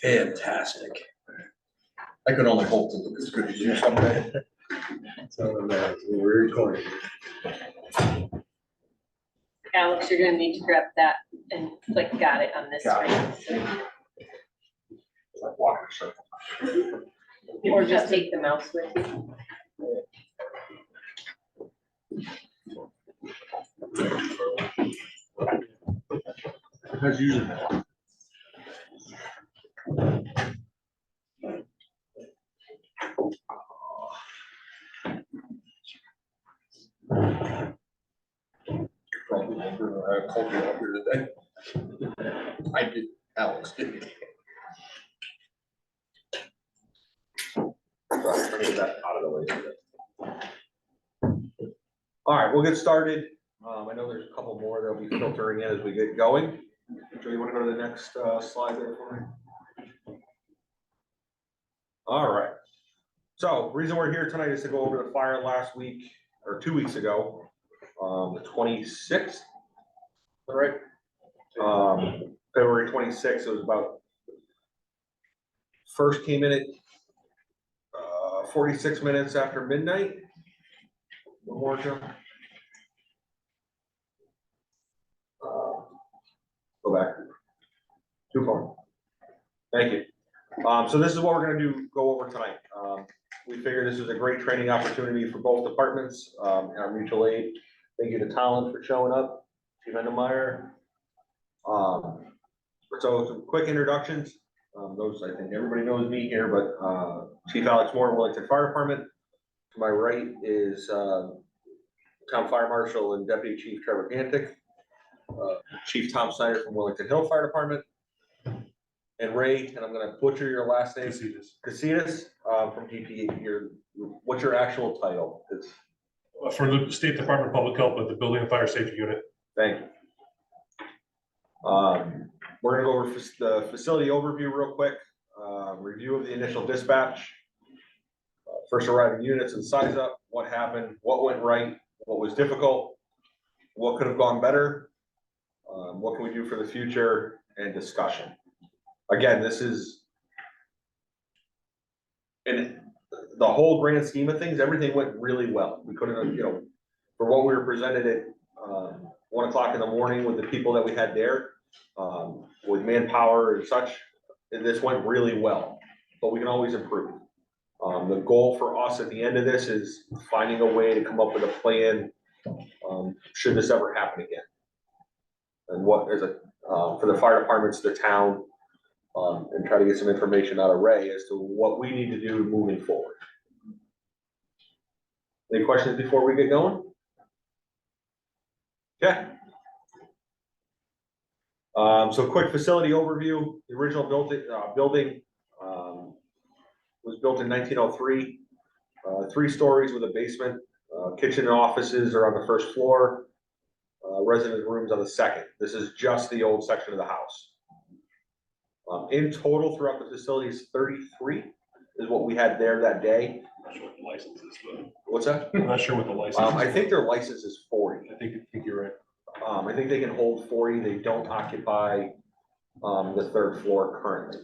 Fantastic. I could only hope to look as good as you someday. So we're recording. Alex, you're gonna need to grab that and click got it on this Got side. Like walking a circle. Or just take the mouse with you. As usual. Probably longer than I called you up here today. I did, Alex did. Let me get that out of the way. All right, we'll get started. I know there's a couple more that'll be filtering in as we get going. Joe, you want to go to the next slide there for me? All right. So reason we're here tonight is to go over the fire last week or 2 weeks ago, the 26th. All right. February 26th. It was about first came in at 46 minutes after midnight. One more, Joe. Go back. Too far. Thank you. So this is what we're gonna go over tonight. We figured this was a great training opportunity for both departments, and our mutual aid. Thank you to Talon for showing up, Chief Endemeyer. So some quick introductions. Those, I think everybody knows me here, but Chief Alex Moore, Wellington Fire Department. To my right is Town Fire Marshal and Deputy Chief Trevor Gantic. Chief Tom Snyder from Wellington Hill Fire Department. And Ray, and I'm gonna butcher your last name. Casitas, from DP. What's your actual title? It's For the State Department of Public Health, but the Building and Fire Safety Unit. Thank you. We're gonna go over the facility overview real quick, review of the initial dispatch. First arriving units and size up, what happened, what went right, what was difficult, what could have gone better, what can we do for the future, and discussion. Again, this is in the whole grand scheme of things, everything went really well. We couldn't have, for what we were presented at 1 o'clock in the morning with the people that we had there, with manpower and such, this went really well, but we can always improve. The goal for us at the end of this is finding a way to come up with a plan, should this ever happen again. And what is it, for the fire departments, the town, and try to get some information out of Ray as to what we need to do moving forward. Any questions before we get going? Okay. So quick facility overview. The original building was built in 1903. 3 stories with a basement. Kitchen and offices are on the first floor. Resident rooms on the second. This is just the old section of the house. In total, throughout the facility is 33 is what we had there that day. I'm not sure what the license is, but What's that? I'm not sure what the license is. I think their license is 40. I think you're right. I think they can hold 40. They don't occupy the 3rd floor currently.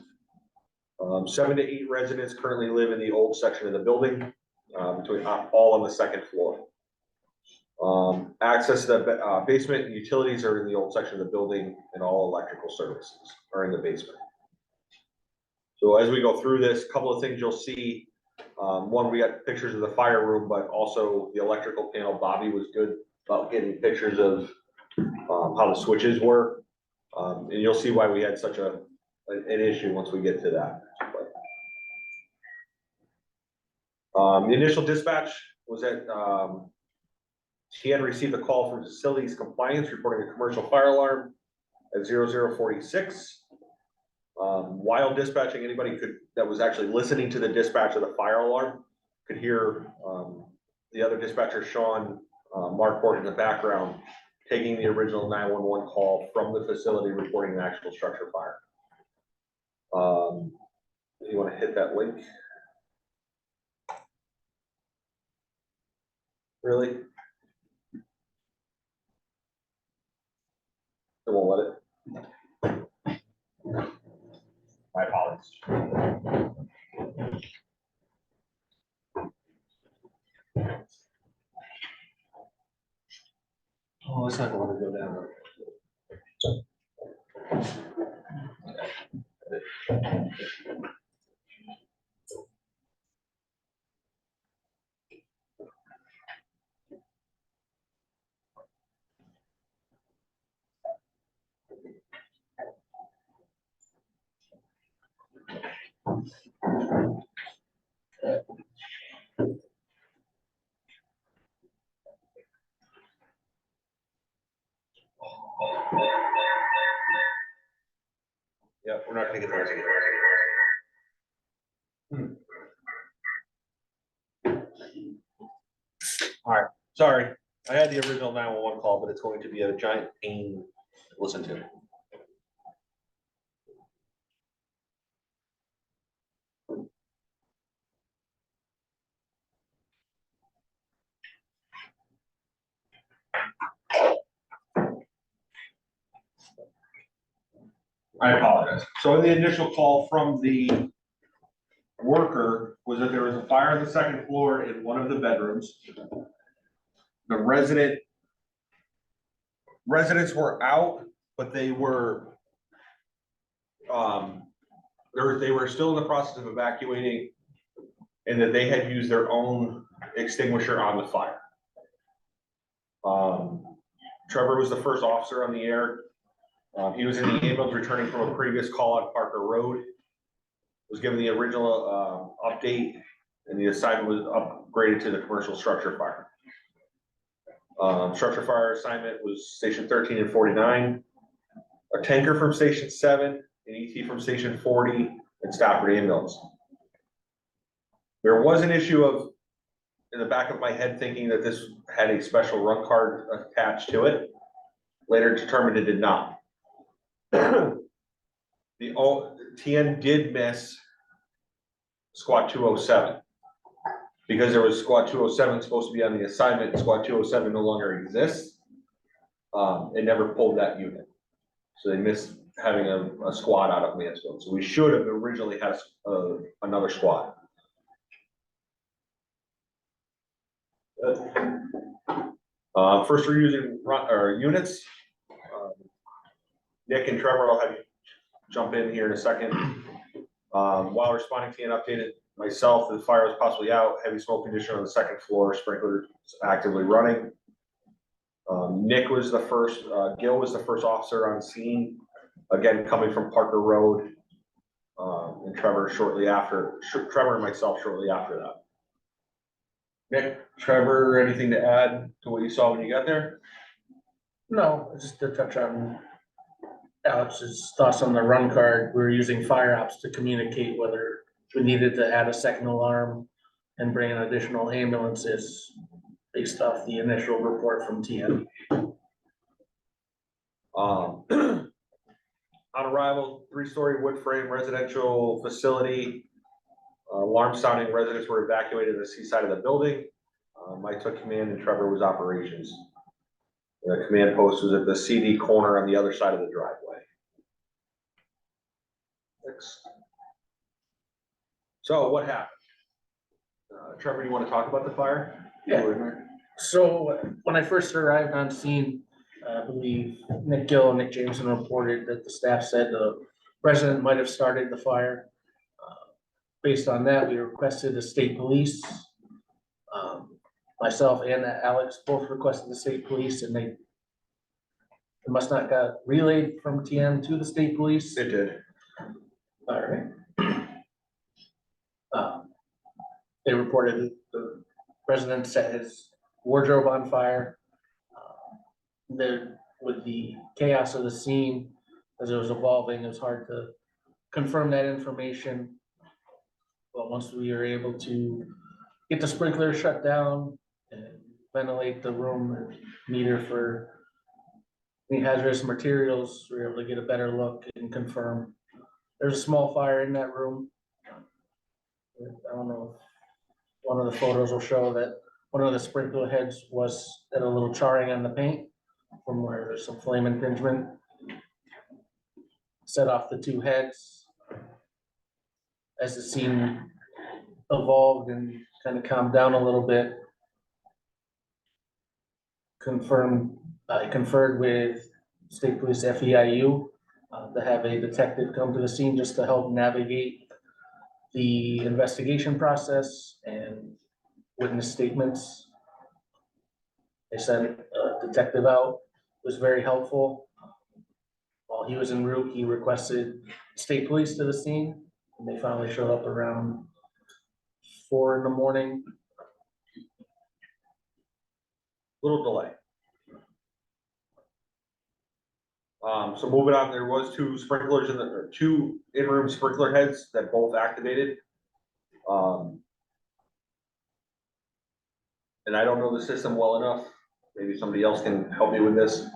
7 to 8 residents currently live in the old section of the building, between all on the 2nd floor. Access to the basement and utilities are in the old section of the building, and all electrical services are in the basement. So as we go through this, a couple of things you'll see. One, we got pictures of the fire room, but also the electrical panel. Bobby was good about getting pictures of how the switches were. And you'll see why we had such an issue once we get to that. The initial dispatch was that she had received a call from facilities compliance reporting a commercial fire alarm at 0046. While dispatching, anybody that was actually listening to the dispatch of the fire alarm could hear the other dispatcher, Sean Marquardt, in the background, taking the original 911 call from the facility reporting an actual structure fire. You want to hit that link? Really? It won't let it. My apologies. Oh, it's not going to go down. Yeah, we're not gonna get those again. All right, sorry. I had the original 911 call, but it's going to be a giant pain to listen to. I apologize. So the initial call from the worker was that there was a fire on the second floor in one of the bedrooms. The residents were out, but they were they were still in the process of evacuating, and that they had used their own extinguisher on the fire. Trevor was the first officer on the air. He was in the ambulance returning from a previous call on Parker Road. Was given the original update, and the assignment was upgraded to the commercial structure fire. Structure fire assignment was station 13 and 49. A tanker from station 7, an ET from station 40, and Stafford ambulance. There was an issue of, in the back of my head, thinking that this had a special run card attached to it. Later determined it did not. The TN did miss squad 207. Because there was squad 207 supposed to be on the assignment, squad 207 no longer exists. It never pulled that unit. So they missed having a squad out of Mansfield. So we should have originally had another squad. First we're using units. Nick and Trevor, I'll have you jump in here in a second. While responding to an updated myself, the fire was possibly out, heavy smoke condition on the second floor, sprinklers actively running. Nick was the first, Gil was the first officer on scene, again, coming from Parker Road. And Trevor shortly after, Trevor and myself shortly after that. Nick, Trevor, anything to add to what you saw when you got there? No, just to touch on Alex's thoughts on the run card. We were using fire ops to communicate whether we needed to add a second alarm and bring in additional ambulances based off the initial report from TN. On arrival, 3-story wood frame residential facility. Alarm sounding, residents were evacuated to the seaside of the building. I took command and Trevor was operations. The command post was at the CD corner on the other side of the driveway. Next. So what happened? Trevor, you want to talk about the fire? Yeah. So when I first arrived on scene, I believe Nick Gill and Nick Jameson reported that the staff said the resident might have started the fire. Based on that, we requested the state police. Myself and Alex both requested the state police, and they must not got relayed from TN to the state police. It did. All right. They reported that the resident set his wardrobe on fire. With the chaos of the scene, as it was evolving, it was hard to confirm that information. But once we were able to get the sprinkler shut down and ventilate the room and meter for any hazardous materials, we were able to get a better look and confirm. There's a small fire in that room. I don't know if one of the photos will show that one of the sprinkler heads was at a little charring on the paint from where there's some flame impingement. set off the two heads. As the scene evolved and kind of calmed down a little bit. I conferred with State Police FEIU to have a detective come to the scene just to help navigate the investigation process and witness statements. They sent a detective out, was very helpful. While he was en route, he requested state police to the scene, and they finally showed up around 4 a.m. Little delay. So moving on, there was two sprinklers or two in-room sprinkler heads that both activated. And I don't know the system well enough, maybe somebody else can help me with this.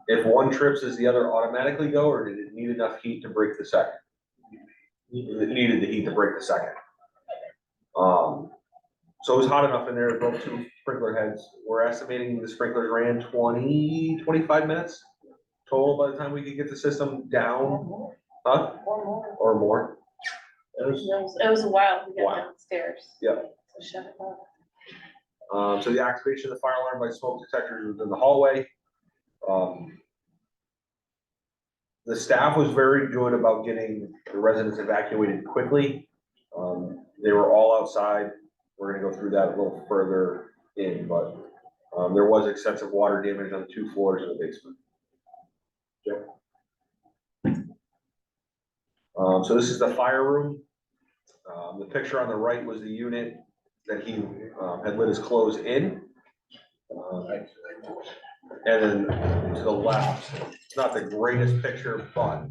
If one trips, does the other automatically go, or did it need enough heat to break the second? It needed the heat to break the second. So it was hot enough in there to build two sprinkler heads. We're estimating the sprinklers ran 25 minutes total by the time we could get the system down, huh? Or more. Or more. It was a while to get Wow. downstairs. Yep. So shut it off. So the activation of the fire alarm by smoke detectors was in the hallway. The staff was very good about getting the residents evacuated quickly. They were all outside. We're gonna go through that a little further in, but there was extensive water damage on 2 floors in the basement. So this is the fire room. The picture on the right was the unit that he had lit his clothes in. And then to the left, it's not the greatest picture, but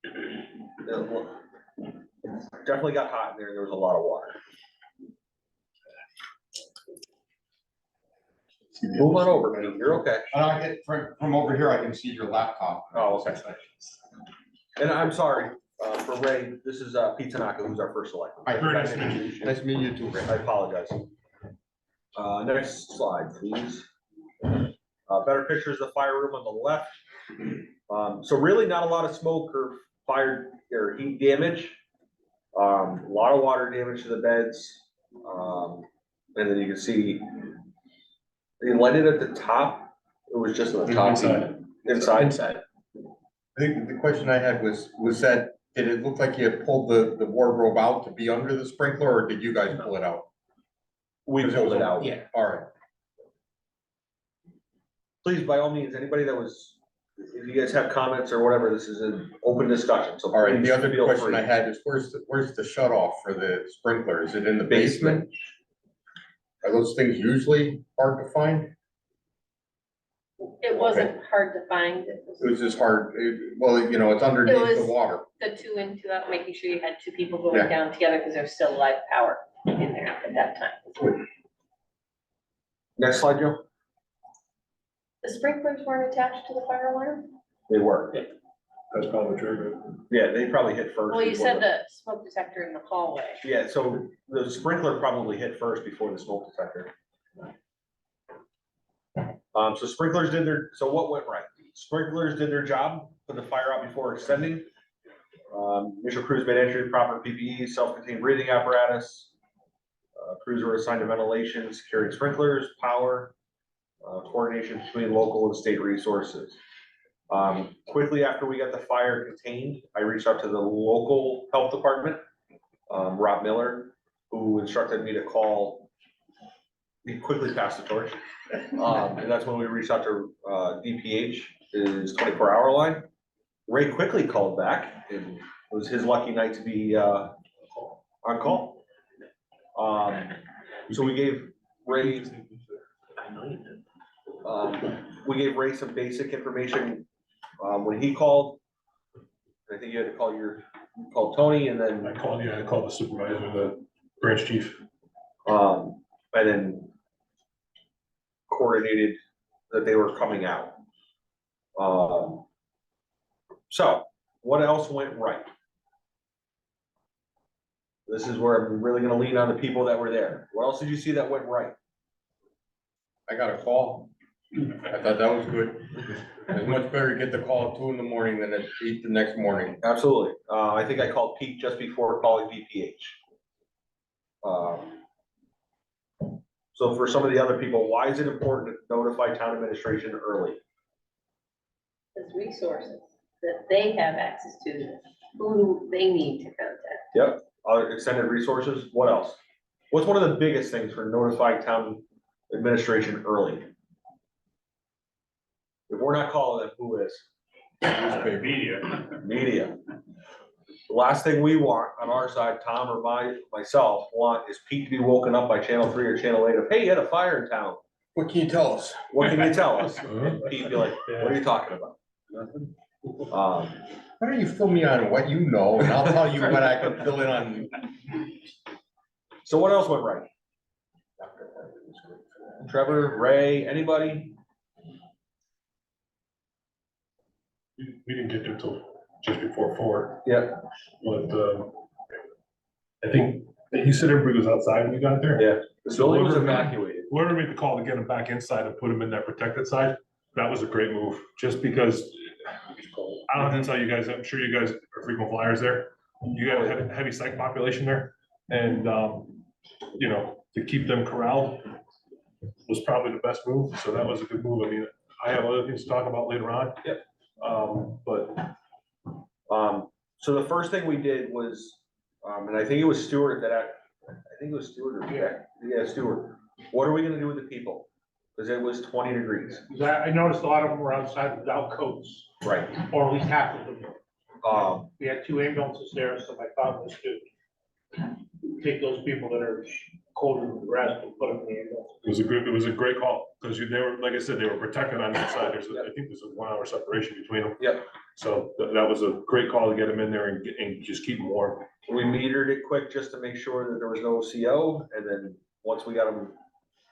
it definitely got hot in there. There was a lot of water. Move on over, Pete. You're okay. And I get, from over here, I can see your laptop. Oh, okay. And I'm sorry, for Ray, this is Pete Tanaka, who's our first selectman. Hi, Very nice to meet you. Nice to meet you too, Ray. I apologize. Next slide, please. Better pictures of the fire room on the left. So really not a lot of smoke or fire or heat damage. A lot of water damage to the beds. And then you can see they lighted at the top. It was just on the top. Inside. I think the question I had was that, did it look like you had pulled the wardrobe out to be under the sprinkler, or did you guys pull it out? We pulled it out. Yeah. All right. Please, by all means, anybody that was, if you guys have comments or whatever, this is an open discussion, so. All right, and please the other feel question free. I had is, where's the shut off for the sprinkler? Is it in the basement? Are those things usually hard to find? It wasn't hard to find. It was just hard, well, you know, it's underneath the was- water. The 2 in, 2 out, making sure you had 2 people going Yeah. down together because there's still live power in there at that time. Next slide, Joe. The sprinklers weren't attached to the fire alarm? They were. That's probably true, Yeah, they probably hit first. Well, you before said the- the smoke detector in the hallway. Yeah, so the sprinkler probably hit first before the smoke detector. So sprinklers did so what went right? Sprinklers did their job, put the fire out before extending. Initial crews made entry with proper PPE, self-contained breathing apparatus. Crews were assigned to ventilation, securing sprinklers, power, coordination between local and state resources. Quickly after we got the fire contained, I reached out to the local health department, Rob Miller, who instructed me to call. He quickly passed the torch. And that's when we reached out to DPH, his 24-hour line. Ray quickly called back, and it was his lucky night to be on call. So we gave Ray some basic information when he called. I think you had to call you called Tony, and then I called the supervisor, the branch chief. and then coordinated that they were coming out. So what else went right? This is where I'm really gonna lean on the people that were there. What else did you see that went right? I got a call I thought that was good. It's much better to get the call at 2 in the morning than at 8 the next morning. Absolutely. I think I called Pete just before calling VPH. So for some of the other people, why is it important to notify town administration early? There's resources that they have access to, who they need to contact. Yep, other extended resources, what else? What's one of the biggest things for notifying town administration early? If we're not calling them, who is? Media. The last thing we want on our side, Tom or myself, want is Pete to be woken up by Channel 3 or Channel 8 of, hey, you had a fire in town. What can you tell us? What can you tell us? And Pete be like, what are you talking about? Why don't you fill me on what you know, and I'll tell you what I can fill in on. So what else went right? Trevor, Ray, anybody? We didn't get there till just before 4, Yeah. but, I think, you said everybody was outside when you got there? Yeah. The building was evacuated. Whoever made the call to get them back inside and put them in that protected side, that was a great move, just because I don't have to tell you guys, I'm sure you guys are frequent flyers there. You got a heavy psych population there, and, you know, to keep them corralled was probably the best move, so that was a good move. I mean, I have other things to talk about later on. Yep. But So the first thing we did was, and I think it was Stewart that, I think it was Stewart or, yeah, Stewart. What are we gonna do with the people? Cause it was 20 degrees. I noticed a lot of them were outside without coats, Right. or at least half of them. We had 2 ambulances there, so my thought was to take those people that are colder than the rest and put them in the ambulance. it was a great call, because they were, like I said, they were protected on that side. I think there's a 1 hour separation between them. Yep. So that was a great call to get them in there and just keep them warm. We metered it quick just to make sure that there was no CO, and then once we got them,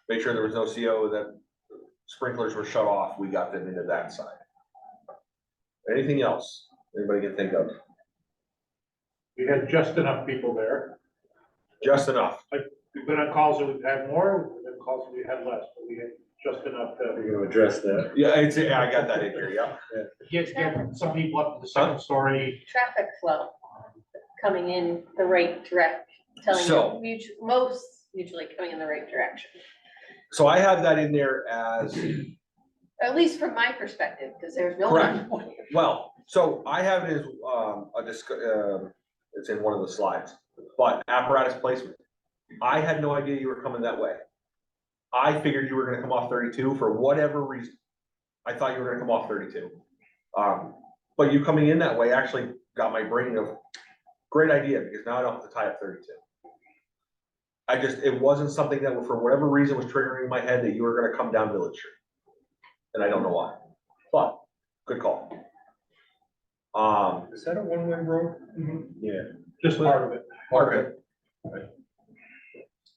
make sure there was no CO, that sprinklers were shut off, we got them into that side. Anything else anybody can think of? We had just enough people there. Just enough. We've been on calls that we've had more, we've been on calls that we had less, but we had just enough to You're gonna address that. Yeah, I got that in here, yeah. get some people up to the second story. Traffic flow coming in the right direct, telling So- you, most usually coming in the right direction. So I have that in there as, At least from my perspective, because there's no Correct. one. well, so I have it as, it's in one of the slides, but apparatus placement. I had no idea you were coming that way. I figured you were gonna come off 32 for whatever reason. I thought you were gonna come off 32. But you coming in that way actually got my brain of, great idea, because now I don't have to tie up 32. It wasn't something that for whatever reason was triggering in my head that you were gonna come down Village Street. And I don't know why, but good call. Is that a one-way road? Yeah. Just part of it. Part of it.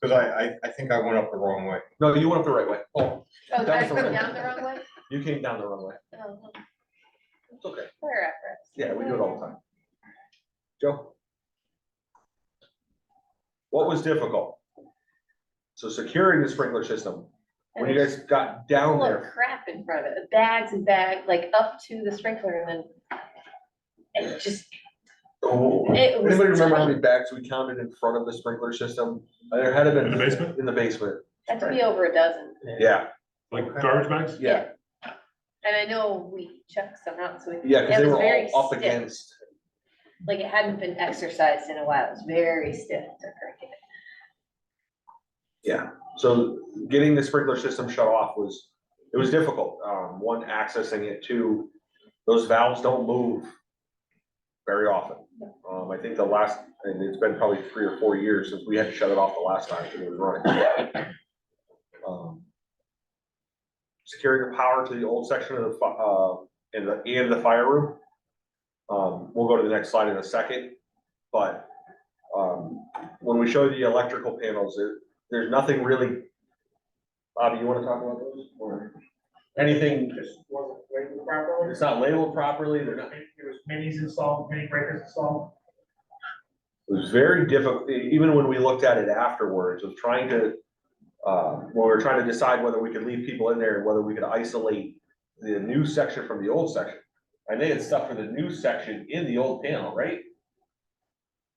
Cause I think I went up the wrong way. No, you went up the right way. Oh, Oh, did I That's the come right- down the wrong way? You came down the wrong way. Oh, It's okay. fire apparatus. Yeah, we do it all the time. Joe? What was difficult? So securing the sprinkler system, when you guys got down Full of there, crap in front of it, bags and bags, like up to the sprinkler and then it just, oh, it was anybody remember how tight. many bags we counted in front of the sprinkler system? There had to been. In the basement? In the basement, Had to be over a dozen. yeah, Like garbage bags? yeah, And I know we checked some out, so. yeah, cause it they was were very all up stiff. against, Like it hadn't been exercised in a while. It was very stiff to crank it. yeah. So getting the sprinkler system shut off was difficult. One, accessing it, two, those valves don't move very often. I think the last, and it's been probably 3 or 4 years since we had to shut it off the last time it was running. Securing the power to the old section of the, and the fire room. We'll go to the next slide in a second, but, when we show the electrical panels, there's nothing really. Bobby, you wanna talk about those, or anything, Just wasn't labeled properly. it's not labeled properly, they're not. There was minis installed, mini breakers installed. It was very difficult, even when we looked at it afterwards, of trying to, when we were trying to decide whether we could leave people in there and whether we could isolate the new section from the old section. And they had stuff for the new section in the old panel, right?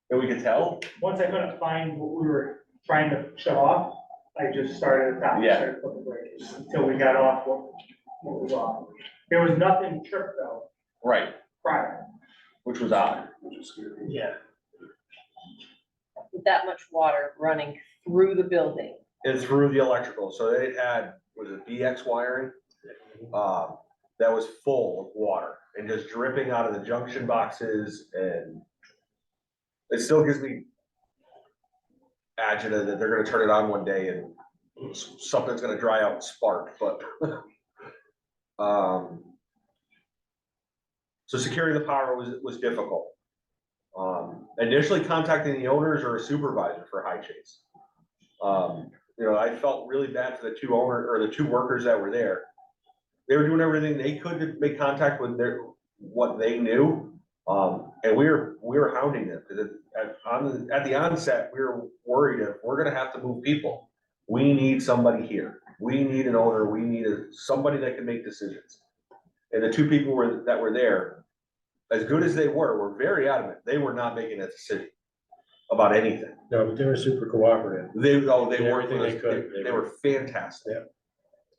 And we could tell, Once I couldn't find what we were trying to shut off, I just started at the top and Yeah. started putting the breakers until we got off what was off. There was nothing tripped though right, prior. which was odd. Yeah. With that much water running through the building. And through the electrical, so they had, was it BX wiring? That was full of water and just dripping out of the junction boxes, and it still gives me agita that they're gonna turn it on one day and something's gonna dry out and spark, but so securing the power was difficult. Initially contacting the owners or a supervisor for High Chase. I felt really bad for the two workers that were there. They were doing everything they could to make contact with what they knew. And we were hounding them, because at the onset, we were worried if we're gonna have to move people. We need somebody here. We need an owner. We need somebody that can make decisions. And the two people that were there, as good as they were very adamant. They were not making a decision about anything. No, but they were super cooperative. They Did worked everything with they us. could. They were fantastic.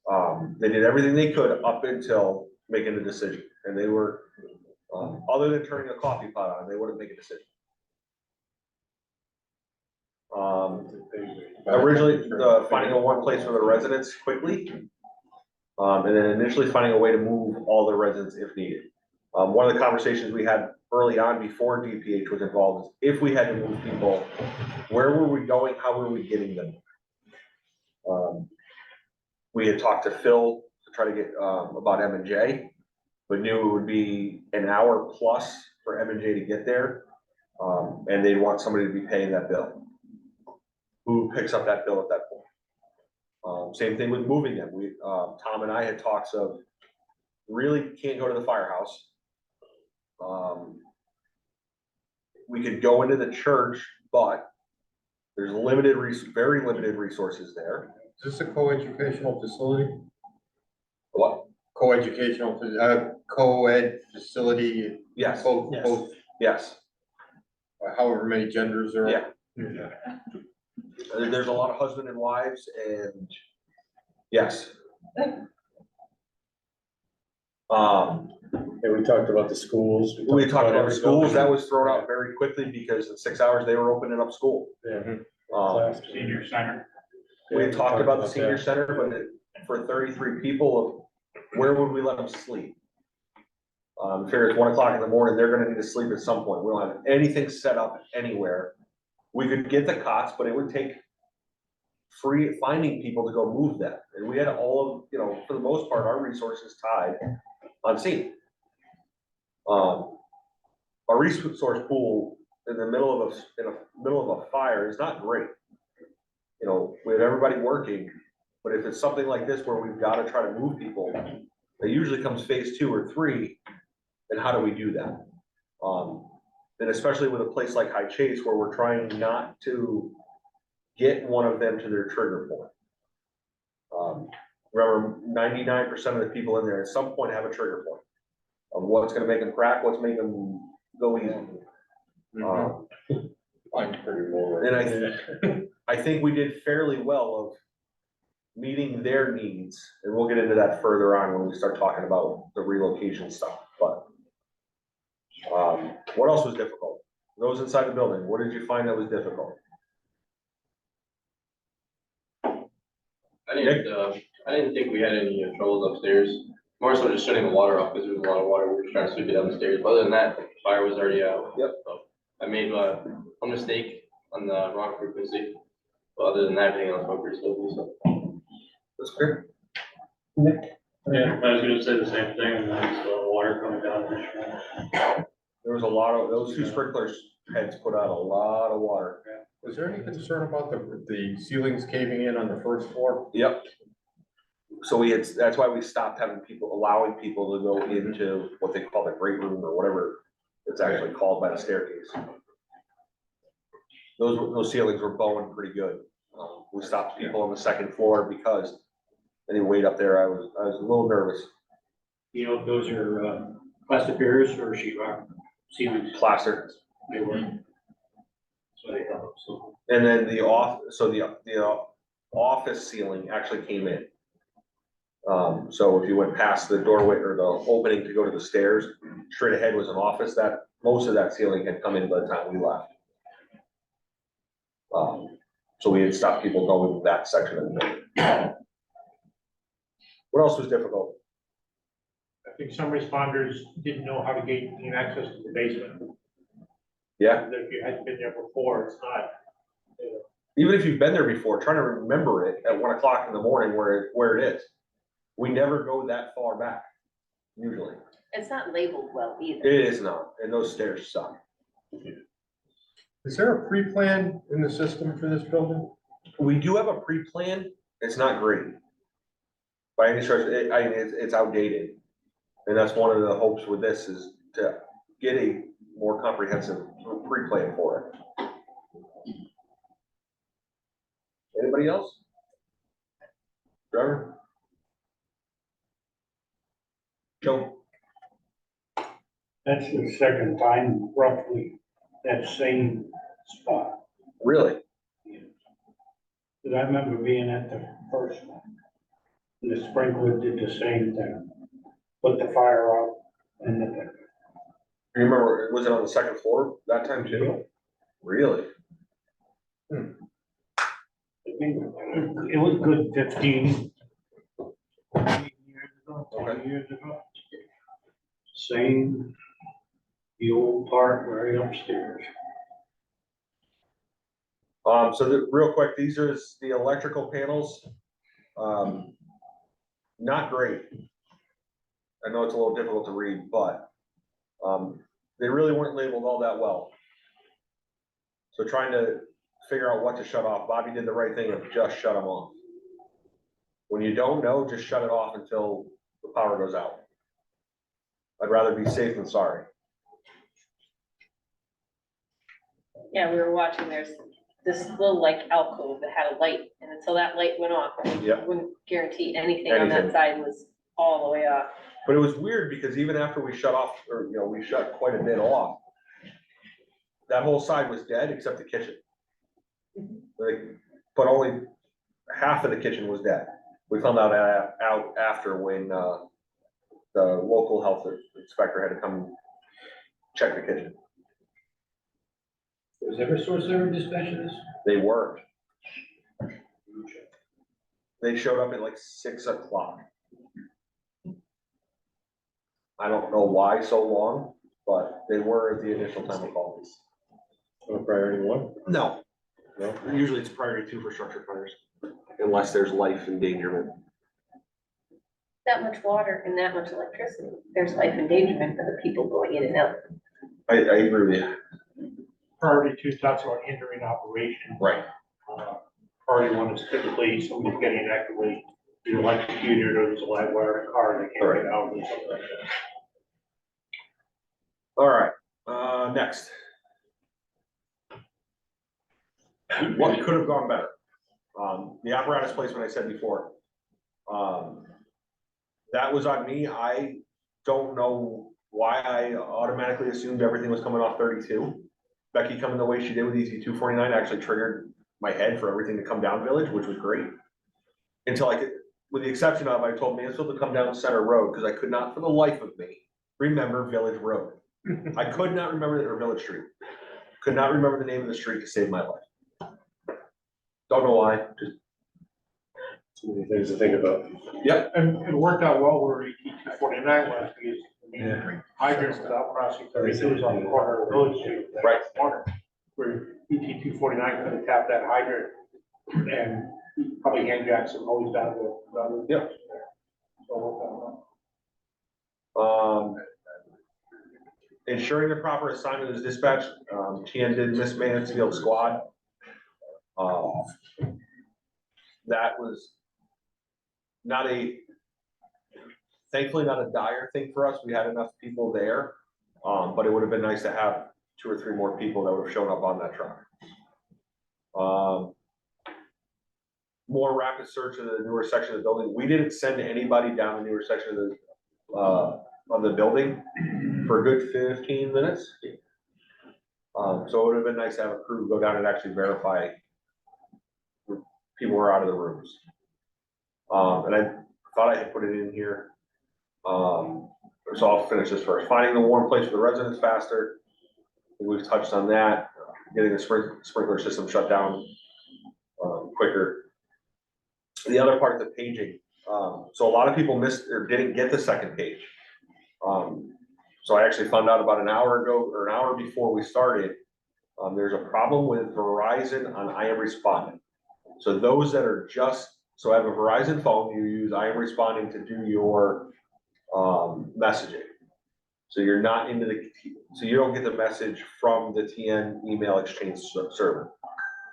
Yeah. They did everything they could up until making a decision, and they were, other than turning a coffee pot on, they wouldn't make a decision. Originally, finding a one place for the residents quickly. And then initially finding a way to move all the residents if needed. One of the conversations we had early on before DPH was involved is if we had to move people, where were we going? How were we getting them? We had talked to Phil to try to get, about M&J, but knew it would be an hour plus for M&J to get there. And they'd want somebody to be paying that bill. Who picks up that bill at that point? Same thing with moving them. Tom and I had talks of really can't go to the firehouse. We could go into the church, but there's very limited resources there. Is this a co-educational facility? What? Co-educational, co-ed facility? Yes, Both, Yes. both, yes, however many genders there are? yeah. There's a lot of husband and wives, and yes. And we talked about the schools. We talked about every schools, that building. was thrown out very quickly because in 6 hours they were opening up school. Yeah. Um, Senior center. we had talked about the senior that. center, but for 33 people, where would we let them sleep? Figure it's 1 o'clock in the morning, they're gonna need to sleep at some point. We don't have anything set up anywhere. We could get the cots, but it would take finding people to go move them. And we had all of, for the most part, our resources tied on scene. Our resource pool in the middle of a fire is not great. We have everybody working, but if it's something like this where we've got to try to move people, it usually comes phase 2 or 3, then how do we do that? And especially with a place like High Chase where we're trying not to get one of them to their trigger point. Remember, 99% of the people in there at some point have a trigger point of what's gonna make them crack, what's making them go easy. Mine's pretty low. And I think we did fairly well of meeting their needs, and we'll get into that further on when we start talking about the relocation stuff, but what else was difficult? Those inside the building, what did you find that was difficult? I didn't think we had any troubles upstairs. More so just shutting the water off because there was a lot of water. We were just trying to sweep it down the stairs. But other than that, the fire was already out. Yep. So I made a mistake on the wrong frequency. But other than that, everything else went pretty smoothly. So That's good. Yeah, I was gonna say the same thing, and then the water coming down. There was a lot of, those 2 sprinklers heads put out a lot of water. Was there any concern about the ceilings caving in on the first floor? Yep. So that's why we stopped allowing people to go into what they call the great room or whatever it's actually called by the staircase. Those ceilings were bowing pretty good. We stopped people on the second floor because they wait up there. I was a little nervous. You know, if those are, plastic barriers or sheet rock, ceilings, Plaster. they were. So they have, so. And then the office ceiling actually came in. So if you went past the doorway or the opening to go to the stairs, straight ahead was an office that, most of that ceiling had come in by the time we left. So we had stopped people going that section of the building. What else was difficult? I think some responders didn't know how to gain access to the basement. Yeah, If you hadn't been there before, it's not. even if you've been there before, trying to remember it at 1 o'clock in the morning where it is. We never go that far back, usually. It's not labeled well either. It is not, and those stairs suck. Is there a pre-plan in the system for this building? We do have a pre-plan, it's not great. By any stretch, it's outdated. And that's one of the hopes with this is to get a more comprehensive pre-plan for it. Anybody else? Trevor? Joe? That's the second time roughly that same spot. Really? But I remember being at the first one. And the sprinkler did the same thing. Put the fire out and the, You remember, was it on the second floor that time too? Really? I think it was good 15 years ago, 20 years ago. Same, the old part right upstairs. Real quick, these are the electrical panels. Not great. I know it's a little difficult to read, but, they really weren't labeled all that well. So trying to figure out what to shut off. Bobby did the right thing and just shut them off. When you don't know, just shut it off until the power goes out. I'd rather be safe than sorry. Yeah, we were watching, there's this little like alcove that had a light, and until that light went off, Yep. I wouldn't guarantee anything on Anything. that side was all the way off. But it was weird because even after we shut off, or, we shut quite a bit off, that whole side was dead except the kitchen. But only half of the kitchen was dead. We found out after when, the local health inspector had to come check the kitchen. Was Eversource there in dispatch of this? They weren't. They showed up at like 6 o'clock. I don't know why so long, but they were at the initial time of call. Priority one? No, No? usually it's priority 2 for structure fires, unless there's life endangerment. That much water and that much electricity, there's life endangerment for the people going in and out. I agree with you. Priority 2 talks about hindering operation. Right. Priority 1 is typically somebody's getting actively either electrocuted or there's a live wire in a car and they can't get out or something like that. All right, next. What could have gone better? The apparatus placement I said before. That was on me. I don't know why I automatically assumed everything was coming off 32. Becky coming the way she did with EZ 249 actually triggered my head for everything to come down Village, which was great. Until I could, with the exception of, I told Mansfield to come down Center Road, because I could not for the life of me remember Village Road. I could not remember or Village Street. Could not remember the name of the street to save my life. Don't know why, just. Too many things to think about. Yep. And it worked out well where ET 249 was because Yeah. hydrant without crossing 32 is on the corner of Village Street. that Right. Corner, where ET 249 could have tapped that hydrant and probably hand jacked some hose down the. Yep. So it worked out well. Ensuring the proper assignment is dispatched, TN did Miss Mansfield squad. That was not thankfully not a dire thing for us. We had enough people there. But it would have been nice to have 2 or 3 more people that would have shown up on that truck. more rapid search of the newer section of the building. We didn't send anybody down the newer section of the building for a good 15 minutes. So it would have been nice to have a crew go down and actually verify people were out of the rooms. And I thought I had put it in here. So I'll finish this first. Finding the warm place for the residents faster. We've touched on that. Getting the sprinkler system shut down quicker. The other part, the paging. So a lot of people missed or didn't get the second page. So I actually found out about an hour ago or an hour before we started. There's a problem with Verizon on I Am Responding. So those that are so have a Verizon phone, you use I Am Responding to do your messaging. So you're not so you don't get the message from the TN email exchange server.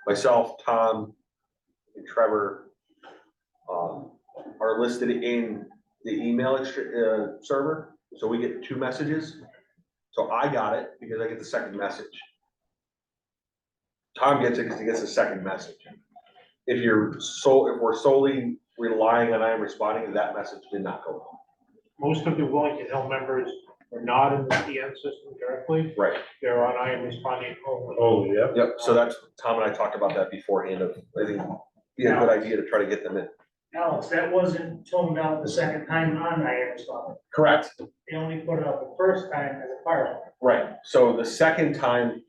Myself, Tom, and Trevor are listed in the email server, so we get 2 messages. So I got it because I get the second message. Tom gets it because he gets the second message. If we're solely relying on I Am Responding, that message did not go on. Most of the Wellington Hill members are not in the TN system directly. Right. They're on I Am Responding only. Oh, yeah. Yep, so that's, Tom and I talked about that beforehand of, I think, be a good idea to try to get them in. Alex, that wasn't toned out the second time on I Am Responding. Correct. They only put it up the first time as a fire alarm. Right, so the second time,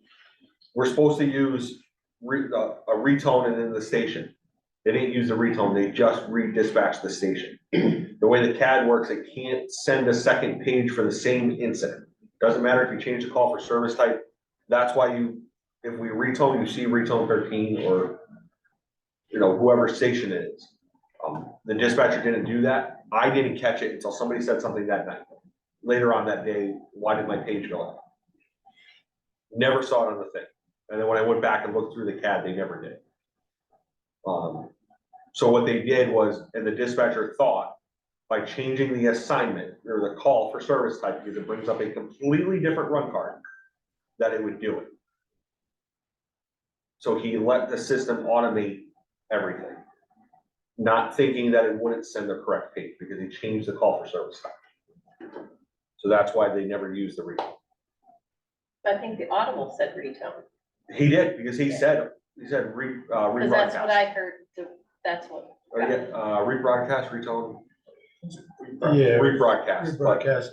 we're supposed to use a retone and then the station. They didn't use the retone, they just re-dispatched the station. The way the CAD works, it can't send a second page for the same incident. Doesn't matter if you change the call for service type, that's why if we retone, you see retone 13 or, whoever station it is. The dispatcher didn't do that. I didn't catch it until somebody said something that night. Later on that day, why did my page go out? Never saw it on the thing. And then when I went back and looked through the CAD, they never did. So what they did was, and the dispatcher thought, by changing the assignment or the call for service type, because it brings up a completely different run card, that it would do it. So he let the system automate everything, not thinking that it wouldn't send the correct page because he changed the call for service type. So that's why they never used the retone. I think the audible said retone, He did, because he said because that's what rebroadcast. I heard, that's what. Or yeah, rebroadcast, retone, Yeah. rebroadcast, but Rebroadcast.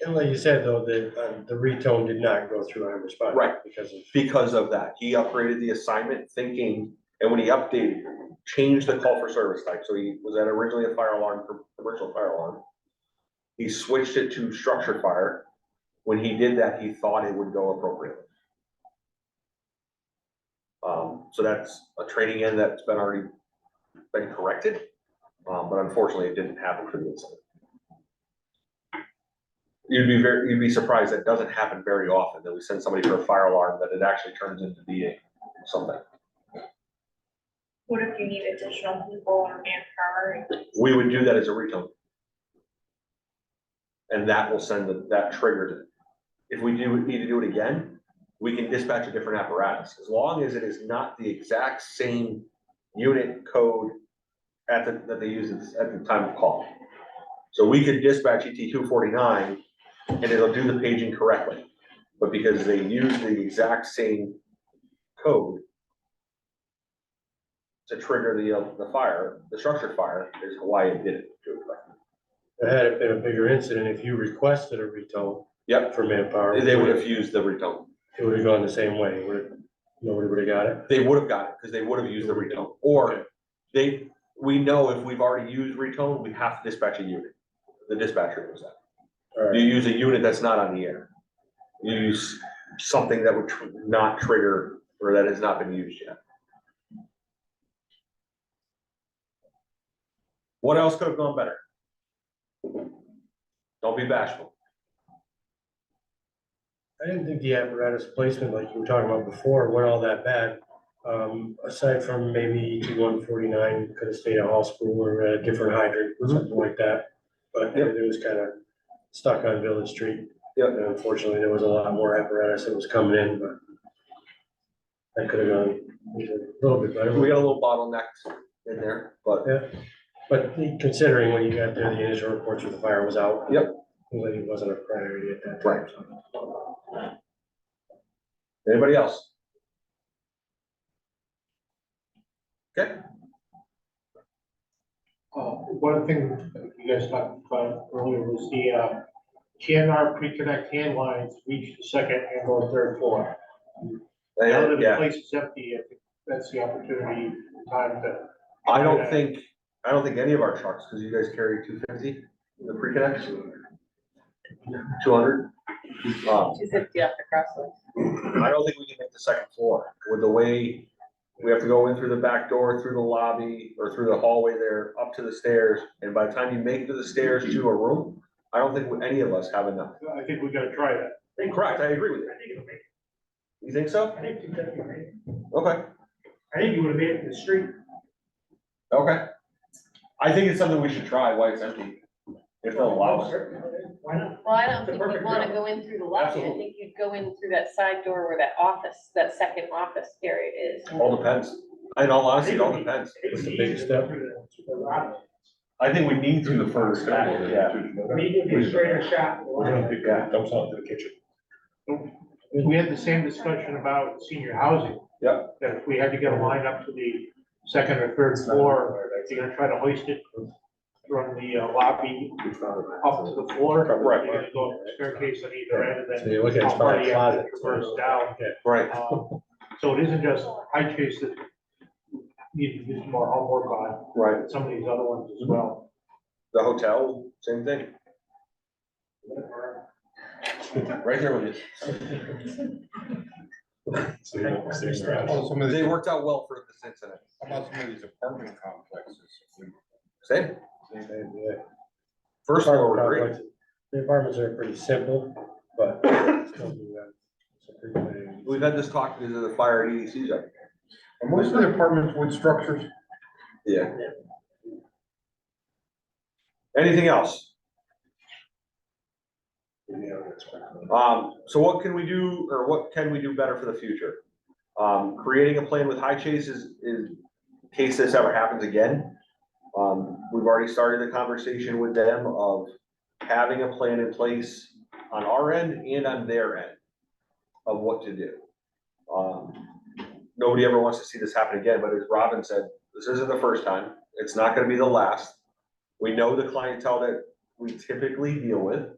And like you said, though, the retone did not go through I Am Responding. Right. Because of because of that, he upgraded the assignment thinking, and when he updated, changed the call for service type, so he was at originally a fire alarm, commercial fire alarm. He switched it to structured fire. When he did that, he thought it would go appropriately. So that's a training end that's already been corrected, but unfortunately it didn't happen for the incident. You'd be surprised that doesn't happen very often, that we send somebody for a fire alarm, that it actually turns into be something. What if you need additional people or manpower? We would do that as a retone. And that will send that triggers it. If we need to do it again, we can dispatch a different apparatus, as long as it is not the exact same unit code that they use at the time of call. So we could dispatch ET 249 and it'll do the paging correctly. But because they use the exact same code to trigger the fire, the structure fire, is why it did it. Had it been a bigger incident, if you requested a retone. Yep. For manpower. They would have used the retone. It would have gone the same way. Nobody would have got it. They would have got it, because they would have used the retone, or we know if we've already used retone, we have to dispatch a unit. The dispatcher knows that. All right. You use a unit that's not on the air. You use something that would not trigger, or that has not been used yet. What else could have gone better? Don't be bashful. I didn't think the apparatus placement, like you were talking about before, went all that bad. Aside from maybe ET 149 could have stayed at Hall School or a different hydrant or something like that. But it was kind of stuck on Village Street. Yep. And unfortunately, there was a lot more apparatus that was coming in, but that could have gone a little bit better. We got a little bottlenecked in there, but But considering when you got there, the initial reports where the fire was out. Yep. It wasn't a priority at that time. Right. Anybody else? Okay, One thing that you guys talked about earlier was the, can our pre-connect hand lines reach the second and or third floor? Now that the yeah, place is empty, I think that's the opportunity, time to. I don't think any of our trucks, because you guys carry 250 in the pre-connect. 200. 250 off the crosswalk. I don't think we can make the second floor with the way we have to go in through the back door, through the lobby, or through the hallway there, up to the stairs. And by the time you make it to the stairs to a room, I don't think any of us have enough. I think we gotta try that. Correct, I agree with you. I think it'll make it. You think so? I think 250 will make it. Okay, I think you would have made it to the street. okay. I think it's something we should try while it's empty, if they'll allow us. Why not? Well, I don't It's a think you'd perfect wanna route. go in through the lobby. I Absolutely. think you'd go in through that side door where that office, that second office area is. All depends. In all honesty, it all depends. It's a big step. I think we need to the first, yeah. Maybe a straighter shot. We're gonna pick that, dump something to the kitchen. We had the same discussion about senior housing. Yeah. That if we had to get a line up to the second or third floor, you're gonna try to hoist it from the lobby up to the floor. Right. You're gonna go up the staircase on either end and So then. you're looking at how far probably you have to closet. traverse down. Right. So it isn't just high chase that need to do some more homework on, Right. but some of these other ones as well. The hotel, same thing. Right here with you. So you won't stay stressed. Oh, some of They these, worked out well for this incident. how about some of these apartment complexes? Same. Yeah. First floor, we're great. The apartments are pretty simple, but still do that. It's a pretty big- We've had this talk because of the fire at EDC's up. Are most of the apartments wood structures? Yeah. Anything else? So what can we do, or what can we do better for the future? Creating a plan with High Chase is in case this ever happens again. We've already started the conversation with them of having a plan in place on our end and on their end of what to do. Nobody ever wants to see this happen again, but as Robin said, this isn't the first time. It's not gonna be the last. We know the clientele that we typically deal with.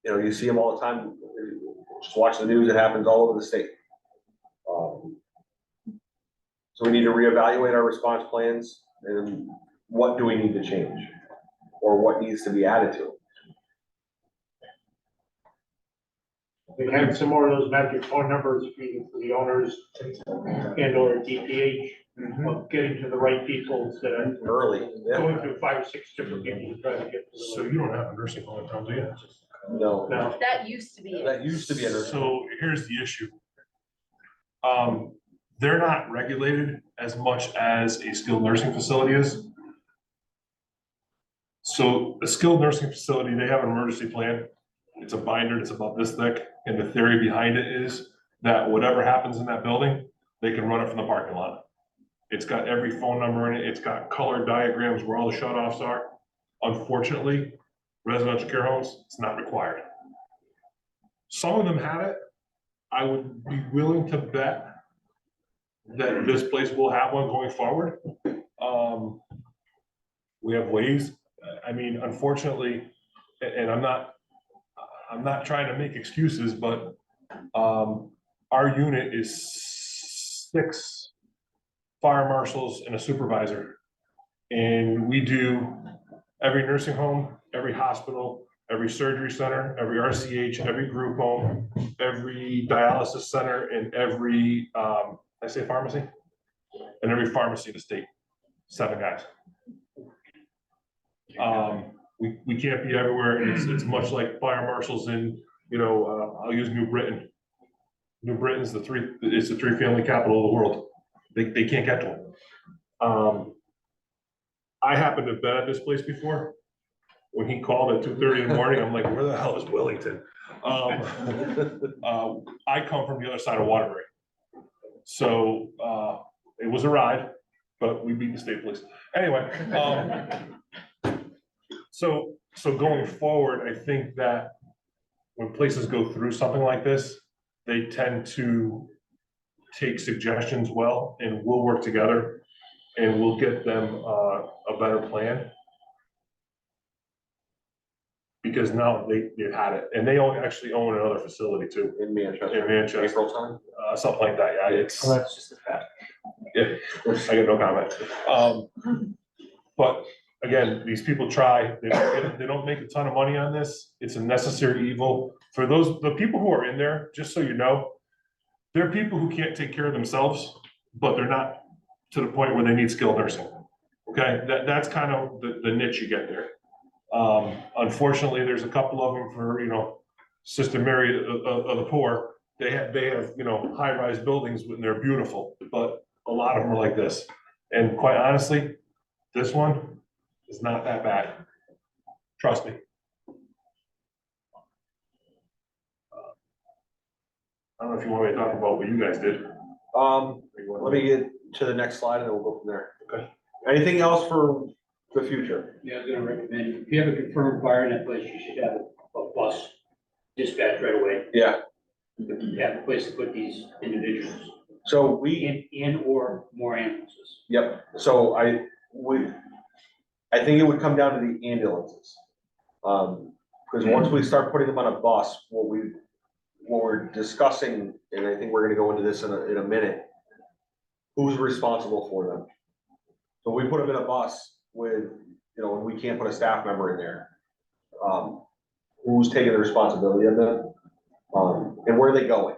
You know, you see them all the time. Just watch the news, it happens all over the state. So we need to reevaluate our response plans and what do we need to change? Or what needs to be added to it? We had some more of those magic phone numbers for the owners and or DPH of getting to the right people instead of Early, yeah, going through 5 or 6 different people to try to get to So the. you don't have a nursing home in town, do you? no, No, That used to be it. that used to be a nursing home. So here's the issue. They're not regulated as much as a skilled nursing facility is. So a skilled nursing facility, they have an emergency plan. It's a binder, it's about this thick, and the theory behind it is that whatever happens in that building, they can run it from the parking lot. It's got every phone number in it, it's got color diagrams where all the shut-offs are. Unfortunately, residential care homes, it's not required. Some of them have it. I would be willing to bet that this place will have one going forward. We have ways, I mean, unfortunately, and I'm not trying to make excuses, but our unit is 6 fire marshals and a supervisor. And we do every nursing home, every hospital, every surgery center, every RCH, every group home, every dialysis center, and every, I say pharmacy? And every pharmacy in the state, 7 guys. We can't be everywhere, and it's much like fire marshals in, you know, I'll use New Britain. New Britain's the 3-family capital of the world. They can't get to them. I happened to have been at this place before. When he called at 2:30 in the morning, I'm like, where the hell is Wellington? I come from the other side of Waterbury. So, It was a ride, but we beat the state police. Anyway, so going forward, I think that when places go through something like this, they tend to take suggestions well, and we'll work together and we'll get them a better plan. Because now they've had it, and they actually own another facility too, In Manchester. in Manchester, April time. something like that, yeah, it's, Well, that's just a fact. yeah, I get no comment. But again, these people try, they don't make a ton of money on this, it's a necessary evil. For the people who are in there, just so you know, there are people who can't take care of themselves, but they're not to the point where they need skilled nursing. Okay, that's kind of the niche you get there. Unfortunately, there's a couple of them for, Sister Mary of the poor. They have, high-rise buildings and they're beautiful, but a lot of them are like this. And quite honestly, this one is not that bad. Trust me. I don't know if you want me to talk about what you guys did. Let me get to the next slide and then we'll go from there. Okay. Anything else for the future? Yeah, I was gonna recommend, if you have a confirmed fire in that place, you should have a bus dispatch right away. Yeah, You have a place to put these individuals, so we, in or more ambulances. yep, so I think it would come down to the ambulances. Because once we start putting them on a bus, what we're discussing, and I think we're gonna go into this in a minute, who's responsible for them? So we put them in a bus with, and we can't put a staff member in there. Who's taking the responsibility of them? And where are they going?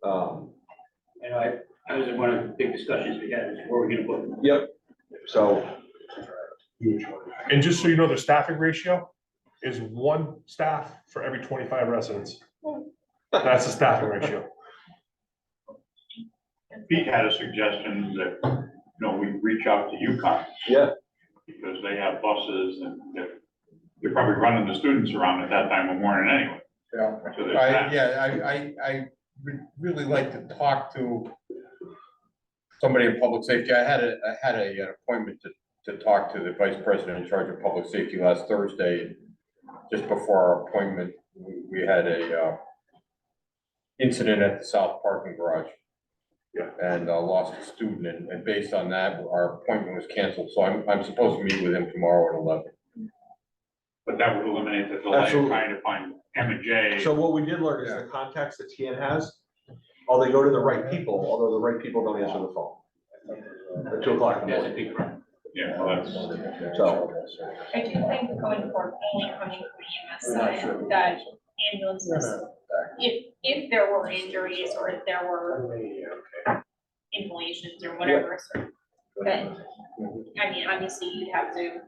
And I was in one of the big discussions we had, is where we're gonna put them. Yep, so, And just so you know, the staffing ratio is 1 staff for every 25 residents. That's the staffing ratio. Pete had a suggestion that, we reach out to UConn. yeah, Because they have buses and they're probably running the students around at that time of morning anyway. Yeah. So there's that. I would really like to talk to somebody in public safety. I had an appointment to talk to the vice president in charge of public safety last Thursday. Just before our appointment, we had a incident at the South parking garage. Yeah. And lost a student, and based on that, our appointment was canceled, so I'm supposed to meet with him tomorrow at 11. But that would eliminate the delay of Absolutely. trying to find M and J. so what we did learn is the contacts that TN has, they go to the right people, although the right people don't answer the phone. At 2 o'clock in the That's a morning, big problem. Yeah, well, that's, so, I do think going forward, only coming from the EMS side, that ambulances, if there were injuries or if there were inhalations or whatever, so then, I mean, obviously you'd have to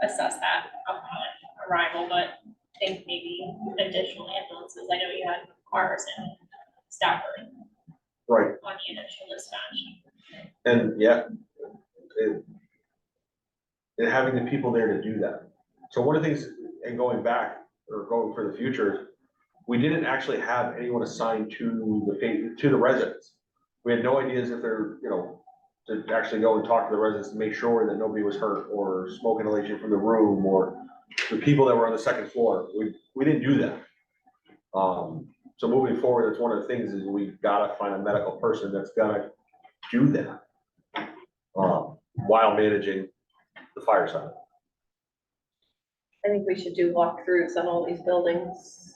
assess that upon arrival, but I think maybe additional ambulances, I know you had cars in Stafford right, on the initial dispatch. and yeah. And having the people there to do that. So one of the things, and going back, or going for the future, we didn't actually have anyone assigned to the residents. We had no ideas if they're, to actually go and talk to the residents to make sure that nobody was hurt or smoke inhalation from the room or the people that were on the second floor. We didn't do that. So moving forward, that's one of the things is we gotta find a medical person that's gonna do that. While managing the fire side. I think we should do walkthroughs on all these buildings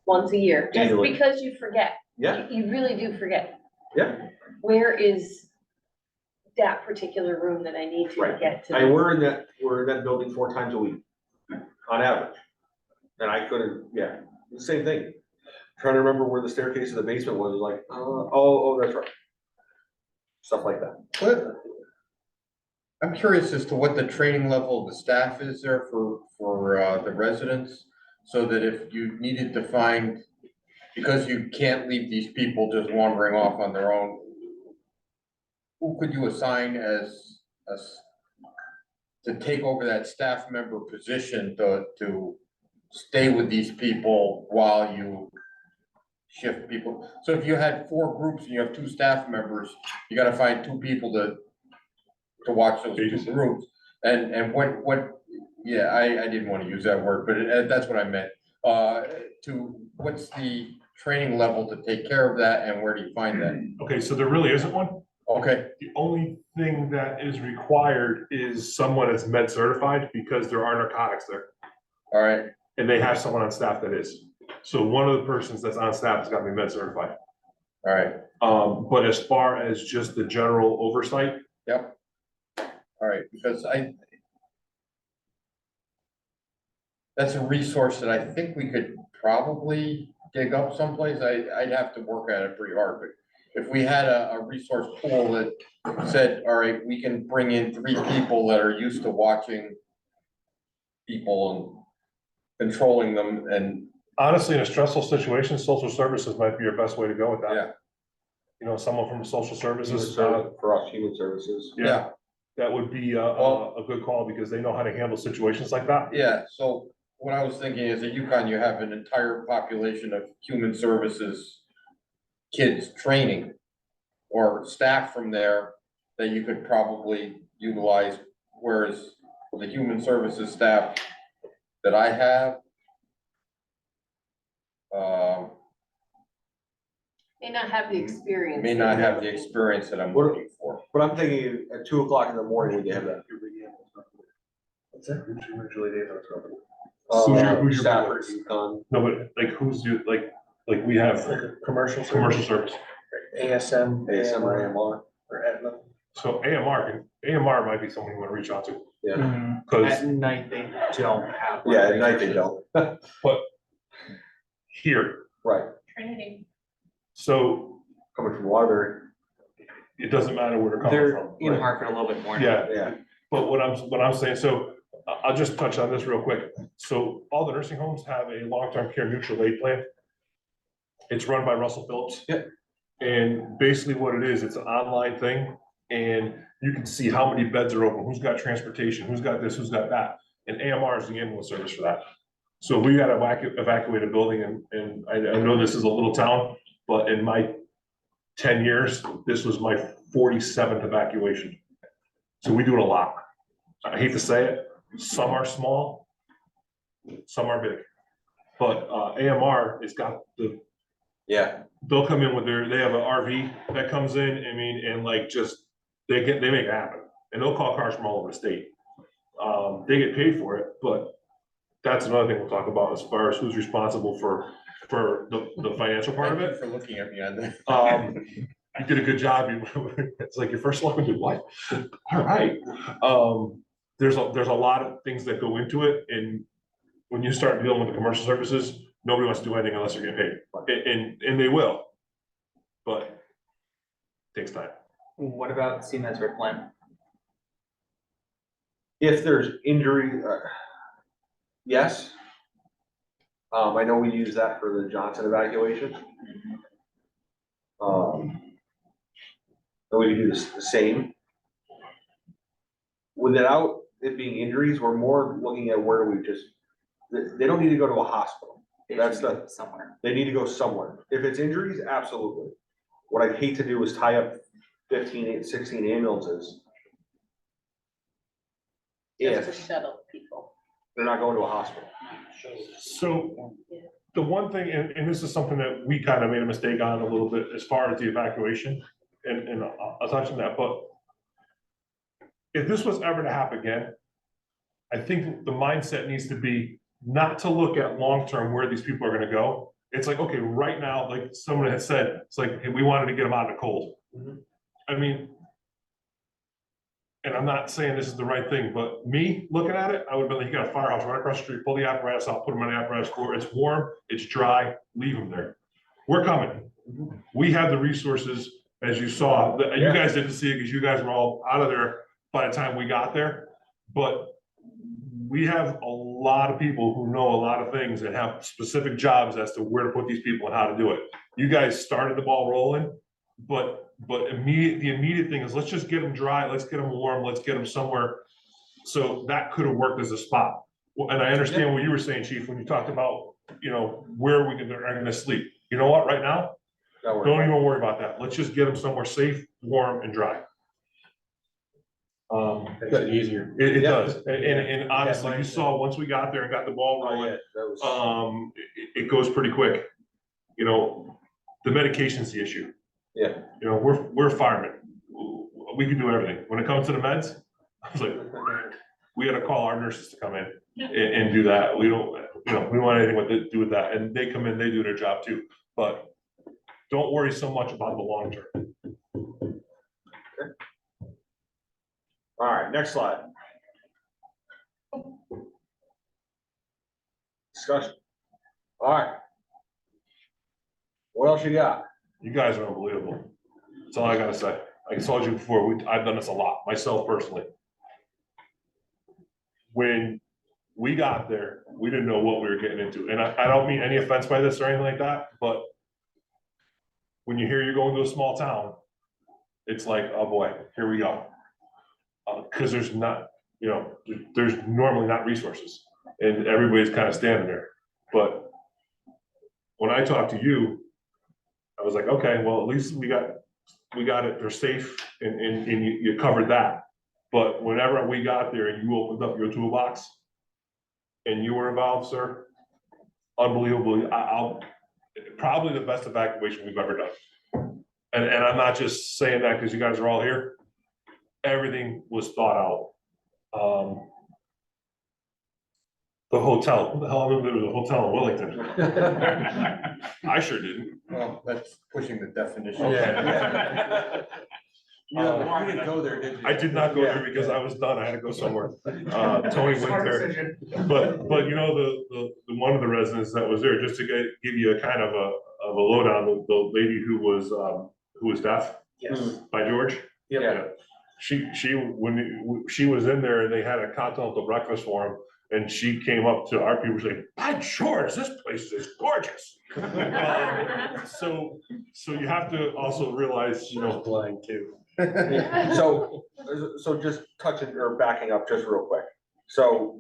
once a year, just Annually. because you forget. Yeah. You really do forget. Yeah. Where is that particular room that I need to Right. get to? We're in that building 4 times a week, on average. And I couldn't, the same thing. Trying to remember where the staircase to the basement was, like, oh, that's right. Stuff like that. But I'm curious as to what the training level of the staff is there for the residents, so that if you needed to find, because you can't leave these people just wandering off on their own, who could you assign as to take over that staff member position to stay with these people while you shift people. So if you had 4 groups and you have 2 staff members, you gotta find 2 people to watch those 2 Babysit. groups. And what, yeah, I didn't wanna use that word, but that's what I meant. What's the training level to take care of that, and where do you find that? Okay, so there really isn't one. Okay, The only thing that is required is someone that's med certified because there are narcotics there. all right, And they have someone on staff that is. So one of the persons that's on staff has got to be med certified. all right, But as far as just the general oversight, yep. All right, because that's a resource that I think we could probably dig up someplace. I'd have to work at it pretty hard, but if we had a resource pool that said, all right, we can bring in 3 people that are used to watching people and controlling them, and honestly, in a stressful situation, social services might be your best way to go with that. Yeah. You know, someone from social Human services, service- For us, human services. yeah, that would be a good call because they know how to handle situations like that. yeah, so what I was thinking is at UConn, you have an entire population of human services kids training or staff from there that you could probably utilize, whereas the human services staff that I have, May not have the experience. may not have the experience that I'm looking for. But I'm thinking at 2 o'clock in the morning, when you have that. What's that? Who's your Stafford, biggest? UConn. No, but like who's you, like we have Like a commercial. commercial service. ASM. ASM or AMR. Or Aetna. So AMR might be someone you want to reach out to. Mm, Because At night, they don't have. one. Yeah, at night they don't. here, Right, Trinity. so coming from Waterbury. it doesn't matter where they're coming They're from. in Right. Hartford a little bit more. Yeah, Yeah, but what I'm saying, so I'll just touch on this real quick. So all the nursing homes have a long-term care mutual aid plan. It's run by Russell Phillips. Yep. And basically what it is, it's an online thing, and you can see how many beds are open, who's got transportation, who's got this, who's got that. And AMR is the ambulance service for that. So we got to evacuate a building, and I know this is a little town, but in my 10 years, this was my 47th evacuation. So we do it a lot. I hate to say it, some are small, some are big. But AMR has got yeah, they'll come in with they have an RV that comes in, I mean, and like just, they make it happen. And they'll call cars from all over the state. They get paid for it, but that's another thing we'll talk about as far as who's responsible for the financial part of Thank you it. for looking at me on that. You did a good job. It's like your first one did what? All right. There's a lot of things that go into it, and when you start dealing with the commercial services, nobody wants to do anything unless they're getting paid, and they will, but it takes time. What about CMed's work plan? if there's injury, yes. I know we use that for the Johnson evacuation. And we can do this the same. Without it being injuries, we're more looking at where we just, they don't need to go to a hospital. That's the, Somewhere. they need to go somewhere. If it's injuries, absolutely. What I'd hate to do is tie up 15, 16 ambulances. Just If to shuttle people. they're not going to a hospital. So the one thing, and this is something that we kind of made a mistake on a little bit as far as the evacuation, and I'll touch on that, but if this was ever to happen again, I think the mindset needs to be not to look at long-term where these people are gonna go. It's like, okay, right now, like someone had said, it's like, hey, we wanted to get them out of the cold. I mean, and I'm not saying this is the right thing, but me looking at it, I would be like, you got a firehouse right across the street, pull the apparatus out, put them on the apparatus floor, it's warm, it's dry, leave them there. We're coming. We have the resources, as you saw, that you guys didn't see it because you guys were all out of there by the time we got there. But we have a lot of people who know a lot of things and have specific jobs as to where to put these people and how to do it. You guys started the ball rolling, but the immediate thing is let's just get them dry, let's get them warm, let's get them somewhere. So that could have worked as a spot. Well, and I understand what you were saying, Chief, when you talked about, you know, where they're gonna sleep. you know what, right now, That works. don't even worry about that. Let's just get them somewhere safe, warm and dry. Makes it easier. It Yeah. does. And honestly, you saw, once we got there and got the ball Oh, rolling, yeah, that was, it goes pretty quick. You know, the medication's the issue. Yeah. You know, we're firemen. We can do everything. When it comes to the meds, I was like, we gotta call our nurses to come in and do that. We don't, we don't want anything to do with that. And they come in, they do their job too. But don't worry so much about the long term. all right, next slide. Discussion. All right. What else you got? You guys are unbelievable. That's all I gotta say. Like I told you before, I've done this a lot, myself personally. When we got there, we didn't know what we were getting into. And I don't mean any offense by this or anything like that, but when you hear you're going to a small town, it's like, oh boy, here we go. Cause there's not, there's normally not resources and everybody's kind of standing there. But when I talked to you, I was like, okay, well, at least we got it, they're safe and you covered that. But whenever we got there and you opened up your toolbox and you were involved, sir, unbelievably, I'll probably the best evacuation we've ever done. And I'm not just saying that because you guys are all here. Everything was thought out. The hotel, what the hell, I remember there was a hotel in Wellington. I sure didn't. Well, that's pushing the definition. Okay. You didn't go there, did you? I did not go there because I was done. I had to go somewhere. Tony went Smart there. decision. But the one of the residents that was there, just to give you a kind of a lowdown, the lady who was deaf Yes. by George. Yeah. When she was in there and they had a continental breakfast for him, and she came up to our people saying, by George, this place is gorgeous. So you have to also realize, Blind too. So just touching or backing up just real quick. So,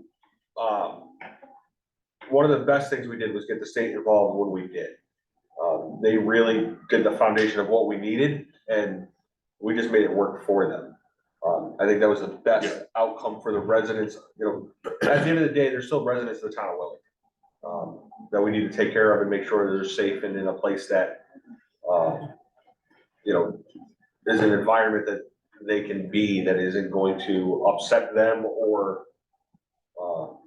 one of the best things we did was get the state involved when we did. They really did the foundation of what we needed and we just made it work for them. I think that was the best outcome for the residents, at the end of the day, there's still residents of the town of Wellington. That we need to take care of and make sure they're safe and in a place that, is an environment that they can be that isn't going to upset them or, what's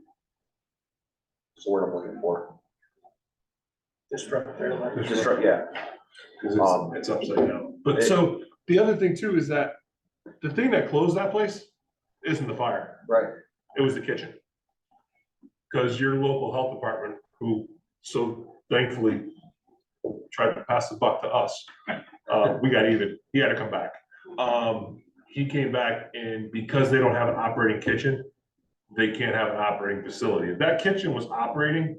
the word I'm looking for? Disrupt their life. Disrupt, yeah. Because it's upside down. But so the other thing too is that the thing that closed that place isn't the fire. Right. It was the kitchen. Because your local health department, who so thankfully tried to pass the buck to us, we got even, he had to come back. He came back and because they don't have an operating kitchen, they can't have an operating facility. If that kitchen was operating,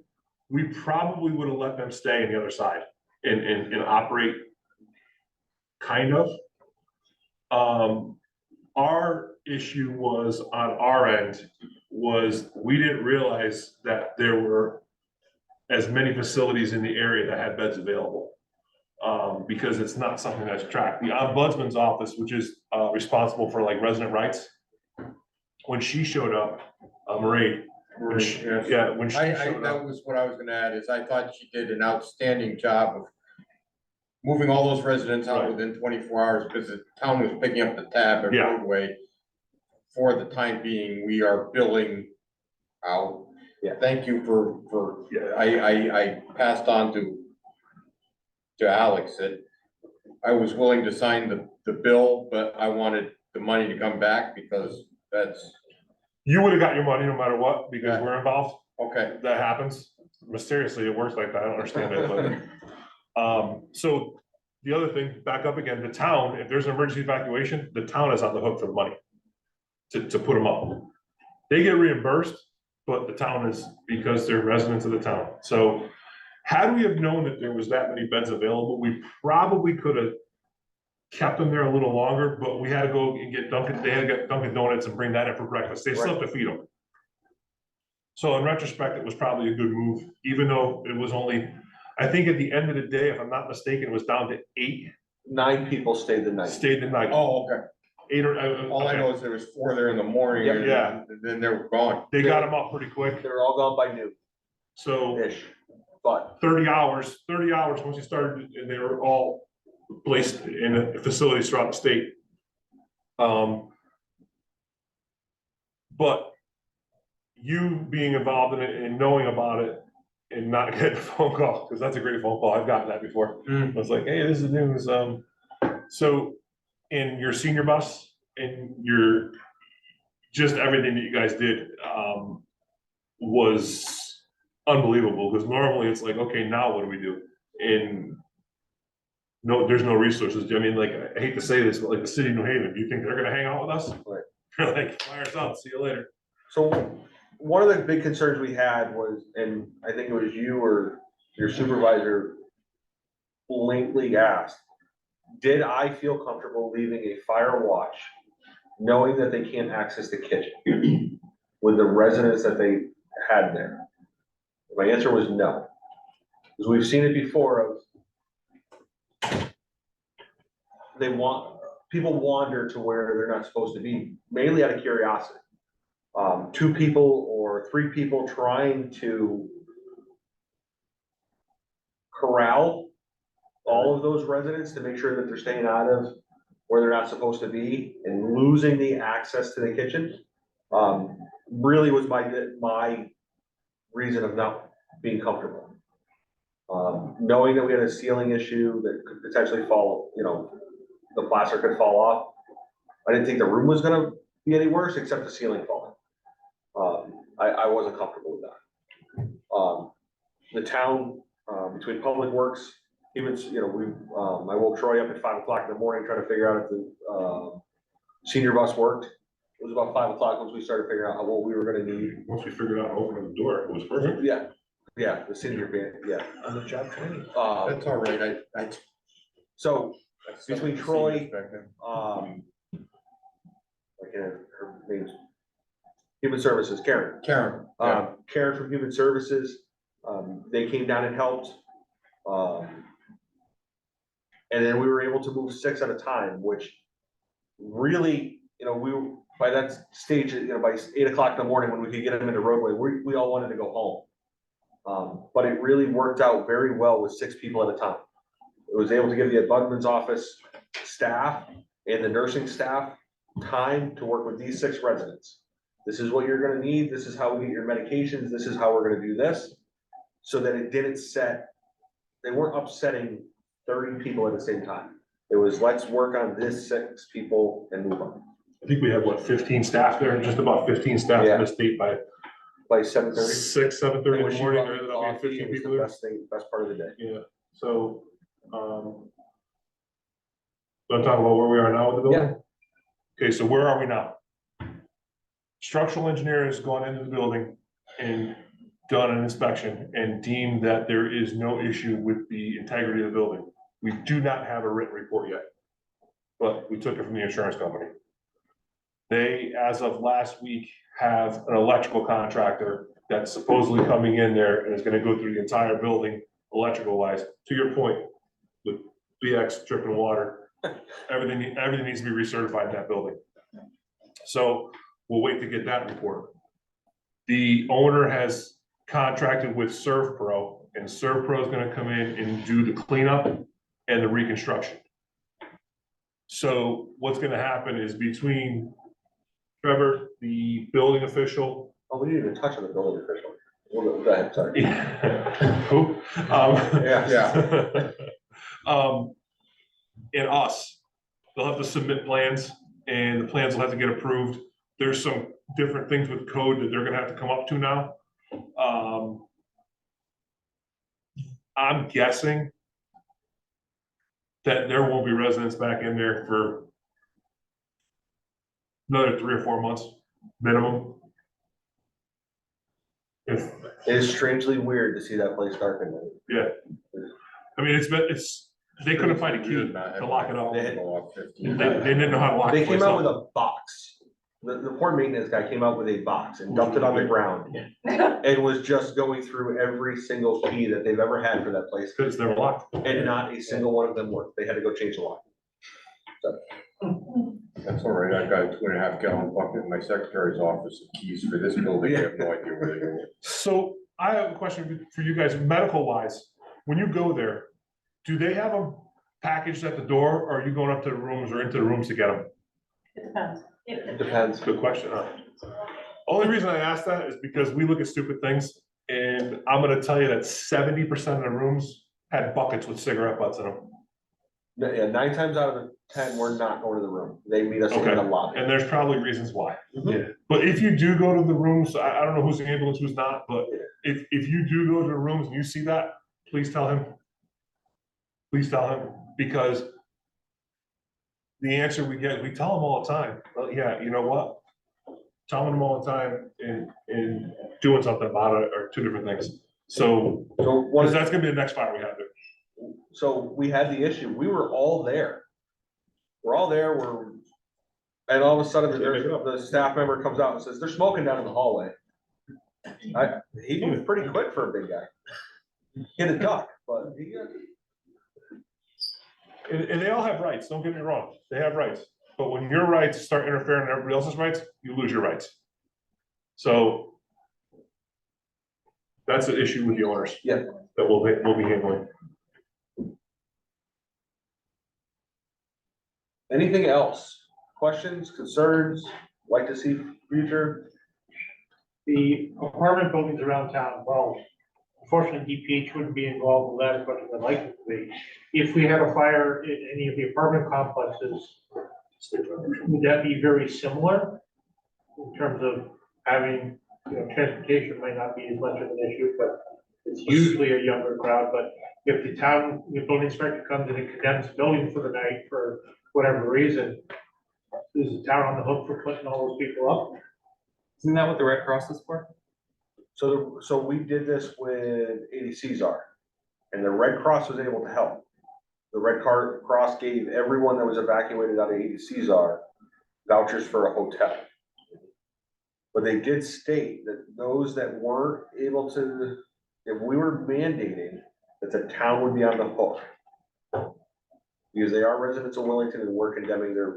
we probably would have let them stay on the other side and operate kind of. Our issue was on our end was we didn't realize that there were as many facilities in the area that had beds available. Because it's not something that's tracked. The ombudsman's office, which is responsible for like resident rights. When she showed up, Marie, when she showed That up. was what I was gonna add, is I thought she did an outstanding job of moving all those residents out Right. within 24 hours, because the town was picking up the tab every Yeah. way. For the time being, we are billing out. Yeah. Thank you for, I passed on to Alex that I was willing to sign the bill, but I wanted the money to come back because that's, You would have got your money no matter what, because Yeah. we're involved. okay. That happens. Mysteriously, it works like that. I don't understand it, but. So the other thing, back up again, the town, if there's an emergency evacuation, the town is on the hook for the money. To put them up. They get reimbursed, but the town is, because they're residents of the town. So had we have known that there was that many beds available, we probably could have kept them there a little longer, but we had to go and get Dunkin', they had to get Dunkin' Donuts and bring that in for breakfast. They still have to feed them. So in retrospect, it was probably a good move, even though it was only I think at the end of the day, if I'm not mistaken, it was down to 8 9 people stayed the night. stayed the night. Oh, okay. 8 or, All I okay. know is there was 4 there in the morning. Yep. and Yeah. Then they were gone. They got them up pretty quick, They were all gone by noon-ish, so but 30 hours, once you started, and they were all placed in facilities throughout the state. But you being involved in it and knowing about it and not getting a phone call, because that's a great phone call, I've gotten that before. I was like, hey, this is news, so in your senior bus and your, just everything that you guys did, was unbelievable, because normally it's like, okay, now what do we do? And no, there's no resources. I mean, like, I hate to say this, but like the city of New Haven, do you think they're gonna hang out with us? Right. They're like, fire us out, see you later. so one of the big concerns we had was, and I think it was you or your supervisor blankly asked, did I feel comfortable leaving a fire watch, knowing that they can't access the kitchen with the residents that they had there? My answer was no, because we've seen it before of people wander to where they're not supposed to be, mainly out of curiosity. 2 people or 3 people trying to corral all of those residents to make sure that they're staying out of where they're not supposed to be and losing the access to the kitchen, really was my reason of not being comfortable. Knowing that we had a ceiling issue that could potentially fall, the plaster could fall off. I didn't think the room was gonna be any worse, except the ceiling falling. I wasn't comfortable with that. The town, between Public Works, even, I woke Troy up at 5 o'clock in the morning trying to figure out if the, senior bus worked. It was about 5 o'clock once we started figuring out what we were gonna need. Once we figured out opening the door, it was perfect. Yeah, the senior van, yeah. On the job training. Uh, That's all right. so, between Troy, back then. her name's Human Services, Karen. Karen. Karen from Human Services, they came down and helped. And then we were able to move 6 at a time, which really, by that stage, by 8 o'clock in the morning, when we could get them in the roadway, we all wanted to go home. But it really worked out very well with 6 people at a time. It was able to give the abutments office staff and the nursing staff time to work with these 6 residents. This is what you're gonna need, this is how we get your medications, this is how we're gonna do this. So that it didn't they weren't upsetting 30 people at the same time. It was, let's work on this 6 people and move on. I think we had, 15 staff there, just about 15 staff in the state by By 7:30. 6, 7:30 in the morning, there ended up being Coffee, 15 it was people the there. best part of the day. Yeah, so, so I'm talking about where we are now with the building? Okay, so where are we now? Structural engineer has gone into the building and done an inspection and deemed that there is no issue with the integrity of the building. We do not have a written report yet, but we took it from the insurance company. They, as of last week, have an electrical contractor that's supposedly coming in there and is gonna go through the entire building, electrical wise. To your point, with BX dripping water, everything needs to be recertified in that building. So we'll wait to get that report. The owner has contracted with ServPro, and ServPro is gonna come in and do the cleanup and the reconstruction. So what's gonna happen is between Trevor, the building official. Oh, we didn't even touch on the building official. Go ahead, sorry. Who? Yeah. And us, they'll have to submit plans, and the plans will have to get approved. There's some different things with code that they're gonna have to come up to now. I'm guessing that there won't be residents back in there for another 3 or 4 months minimum. If, It is strangely weird to see that place darkened. yeah. I mean, they couldn't find a key to lock it up. They didn't know how to lock They the came place out with up. a box the poor maintenance guy came out with a box and dumped it on the ground. And was just going through every single key that they've ever had for that place, Because they're locked. and not a single one of them worked. They had to go change the lock. That's all right, I've got a 2.5 gallon bucket in my secretary's office, of keys for this building, I have no idea where they go. So I have a question for you guys, medical wise, when you go there, do they have them packaged at the door, or are you going up to the rooms or into the rooms to get them? It depends. It depends. Good question, huh? Only reason I ask that is because we look at stupid things, and I'm gonna tell you that 70% of the rooms had buckets with cigarette butts in them. Yeah, 9 times out of 10, we're not going to the room. They meet us in Okay. the lobby. And there's probably reasons why. Mhm. But if you do go to the rooms, I don't know who's the ambulance, who's not, but if you do go to the rooms and you see that, please tell him. Please tell him, because the answer we get, we tell them all the time, well, yeah, you know what? Telling them all the time and doing something about it are two different things. So, So one, that's gonna be the next fire we have there. so we had the issue. We were all there. We're all there, and all of a sudden, the staff member comes out and says, they're smoking down in the hallway. He moved pretty quick for a big guy. Hit a duck, but he got. And they all have rights, don't get me wrong, they have rights, but when your rights start interfering in everybody else's rights, you lose your rights. So. That's an issue with the owners. Yeah. That we'll be handling. Anything else? Questions, concerns, like to see future? The apartment buildings around town, well, unfortunately, DPH wouldn't be involved with that as much as I'd like it to be. If we had a fire in any of the apartment complexes, would that be very similar in terms of having, transportation might not be as much of an issue, but it's usually a younger crowd, but if the town, the building inspector comes in and condemns the building for the night for whatever reason, is the town on the hook for putting all those people up? Isn't that what the Red Cross is for? So we did this with 80 Cesar, and the Red Cross was able to help. The Red Cross gave everyone that was evacuated out of 80 Cesar vouchers for a hotel. But they did state that those that weren't able to, if we were mandating, that the town would be on the hook. Because they are residents of Wellington and we're condemning their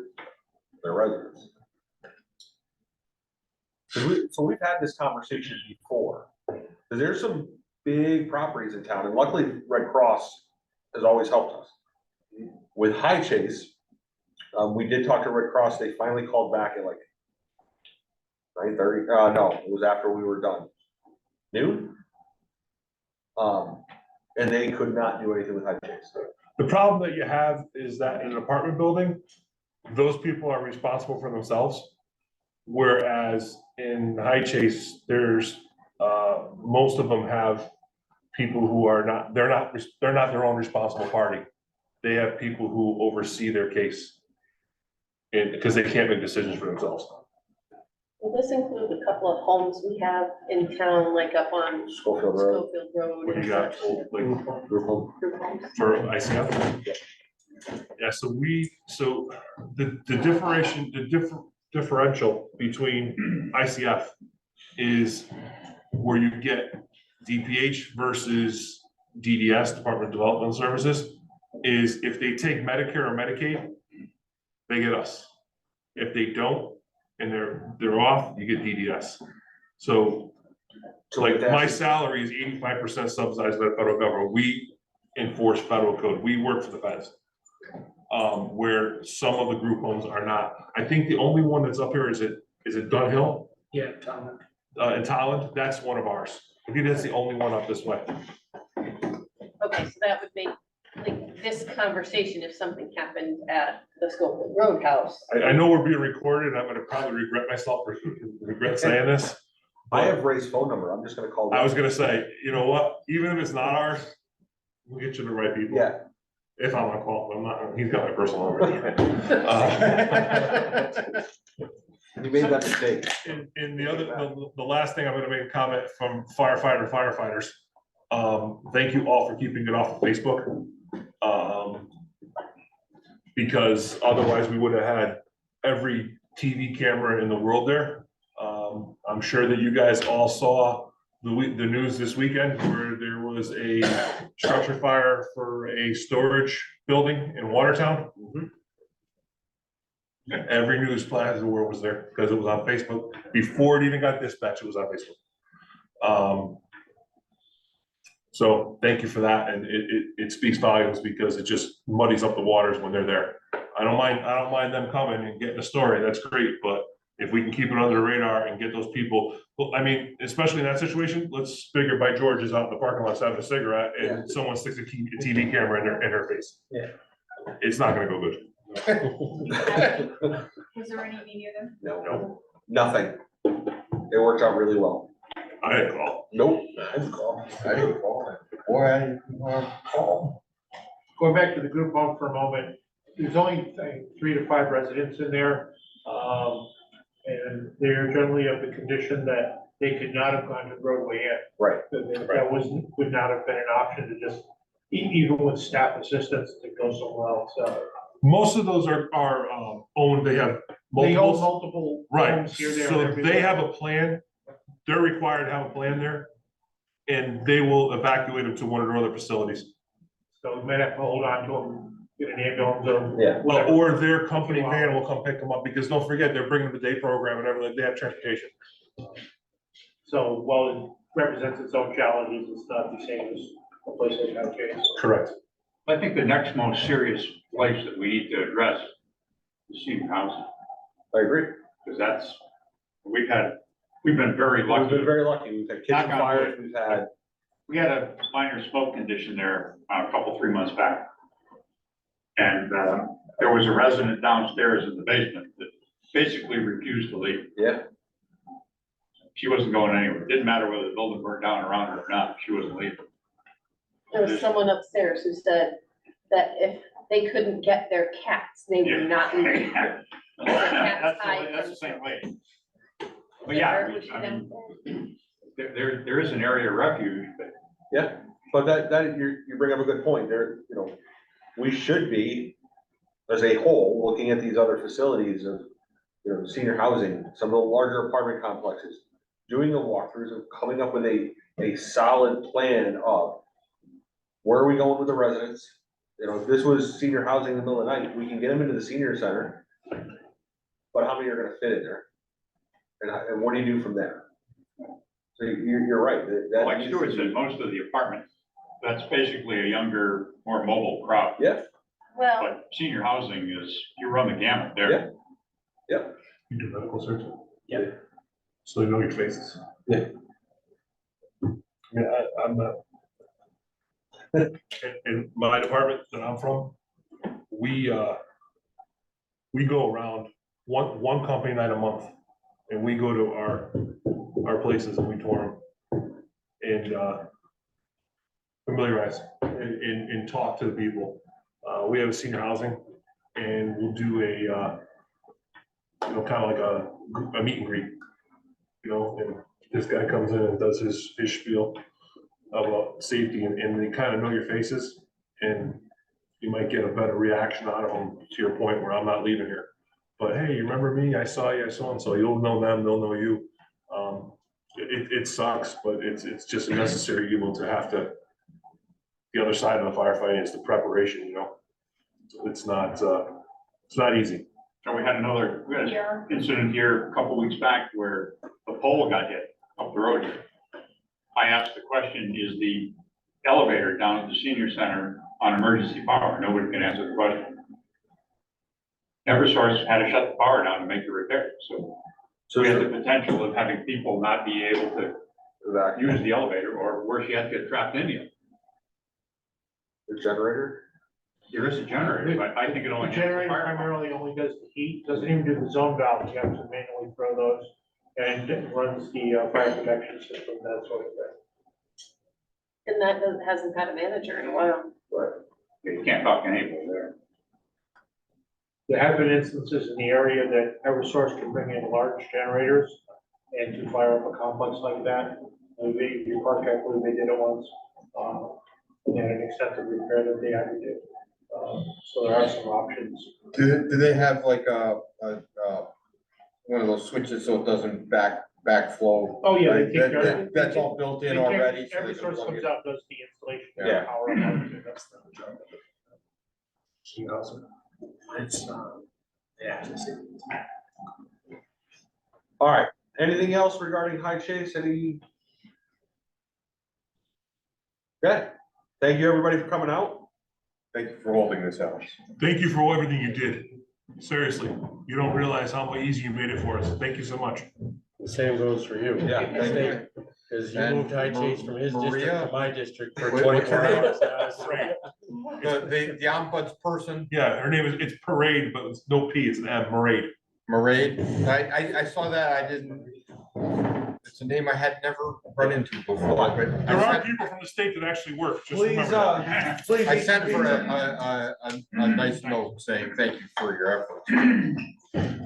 residents. So we've had this conversation before. There's some big properties in town, and luckily Red Cross has always helped us. With High Chase, we did talk to Red Cross. They finally called back at like 9:30. No, it was after we were done. Noon. And they could not do anything with High Chase. The problem that you have is that in an apartment building, those people are responsible for themselves. Whereas in High Chase, there's, most of them have people who are not, they're not their own responsible party. They have people who oversee their case. And, because they can't make decisions for themselves. Will this include a couple of homes we have in town, like up on Schofield Road. Schofield Road What do and you got, such? like, Group home. Group homes? for ICF? Yeah, so the differential between ICF is where you get DPH versus DDS, Department of Development Services, is if they take Medicare or Medicaid, they get us. If they don't, and they're off, you get DDS. So like my salary is 85% subsidized by the federal government. We enforce federal code. We work for the feds. Where some of the group homes are not. I think the only one that's up here is it Dunhill? Yeah, Tom. In Tolland, that's one of ours. I think that's the only one up this way. Okay, so that would make, like, this conversation, if something happened at the Schofield Road house. I know we're being recorded. I'm gonna probably regret myself for regret saying this. I have Ray's phone number. I'm just gonna call. I was gonna say, you know what, even if it's not ours, we'll get you the right people. Yeah. If I'm on call, I'm not, he's got my personal number. You made that mistake. And the last thing I'm gonna make a comment from firefighters. Thank you all for keeping it off of Facebook. Because otherwise we would have had every TV camera in the world there. I'm sure that you guys all saw the news this weekend where there was a structure fire for a storage building in Watertown. Every news flash in the world was there because it was on Facebook. Before it even got dispatched, it was on Facebook. So thank you for that, and it speaks volumes because it just muddies up the waters when they're there. I don't mind them coming and getting a story, that's great, but if we can keep it under the radar and get those people, well, I mean, especially in that situation, let's figure by George is out in the parking lot having a cigarette and someone sticks a TV camera in her face. Yeah. It's not gonna go good. Was there any media there? No, nothing. It worked out really well. I had a call. Nope. I didn't call. I didn't call it. Boy, I didn't call. Going back to the group home for a moment, there's only, I think, 3 to 5 residents in there. And they're generally of the condition that they could not have gone to Broadway Inn. Right. That would not have been an option to just, even with staff assistance, to go somewhere else. Most of those are owned, they have They own multiples. multiple Right, homes here, there, and so everywhere. they have a plan, they're required to have a plan there. And they will evacuate them to one of their other facilities. So we might have to hold on to them, get an ambulance or Yeah. whatever. Or their company van will come pick them up, because don't forget, they're bringing the day program and everything, they have transportation. So while it represents its own challenges, it's not the same as a place like Mount Correct. I think the next most serious place that we need to address is senior housing, I agree. because we've been very We've lucky. been very lucky. We've had kitchen Knock on fires, wood. we've had, We had a minor smoke condition there a couple, 3 months back. And there was a resident downstairs in the basement that basically refused to leave. yeah, She wasn't going anywhere. Didn't matter whether the building burned down around her or not, she wasn't leaving. There was someone upstairs who said that if they couldn't get their cats, they would not leave. That's the same way. But yeah, I mean, there is an area of refuge, but but you bring up a good point there, we should be, as a whole, looking at these other facilities of, senior housing, some of the larger apartment complexes, doing the walkthroughs of coming up with a solid plan of where are we going with the residents? If this was senior housing in the middle of the night, we can get them into the senior center, but how many are gonna fit in there? And what do you do from there? So you're right, that like needs Stuart to said, be- most of the apartments, that's basically a younger, more mobile crowd. Yeah, Well, But senior housing is, you run the gamut there. You do medical search? Yeah. So they know your faces. Yeah. Yeah, I'm not. In my department that I'm from, we go around one company night a month, and we go to our places and we tour them. And familiarize and talk to the people. We have a senior housing, and we'll do a kind of like a meet and greet. And this guy comes in and does his spiel about safety, and they kind of know your faces, and you might get a better reaction out of them, to your point where I'm not leaving here. But hey, you remember me? I saw you, I saw and so. You'll know them, they'll know you. It sucks, but it's just a necessary evil to have to. The other side of the firefighting is the preparation, So it's not easy. So we had Yeah. incident here a couple weeks back where the pole got hit up the road here. I asked the question, is the elevator down at the senior center on emergency power? Nobody can answer the question. Eversource had to shut the power down to make the repair, so so we had the potential of having people not be able to that use the elevator, or worse yet, get trapped in it. the generator, There is a generator, but I think it The only. generator primarily only does the heat, doesn't even do the zone valves, you have to manually throw those, and it runs the fire protection system, that sort of thing. and that hasn't had a manager in a while. You can't talk to anybody there. There have been instances in the area that Eversource can bring in large generators and to fire up a complex like that. Your park, I believe they did it once, they had an extensive repair that they had to do. So there are some options. Do they have like one of those switches so it doesn't backflow. Oh, yeah, they Right? take care of That- it. That's all built in They take- already. so Every they can source plug comes it. out, does the installation. Yeah. Power up, everything, that's the job. It's, yeah. All right, anything else regarding High Chase, any? Okay, thank you, everybody, for coming out. Thank you for holding this out. Thank you for everything you did. Seriously, you don't realize how easy you made it for us. Thank you so much. The same goes for you. Yeah, thank you. Because you And moved High Chase from his district Maria? to my district for Wait, 24 what's her hours. Right. The ombuds person, Yeah, her name is, it's Parade, but it's no P, it's an M, Parade. Marade, I saw that, I didn't, it's a name I had never run into before, but There I are sent, people from the state that actually work, just Please, remember that. please. I sent her a nice note saying thank you for your efforts.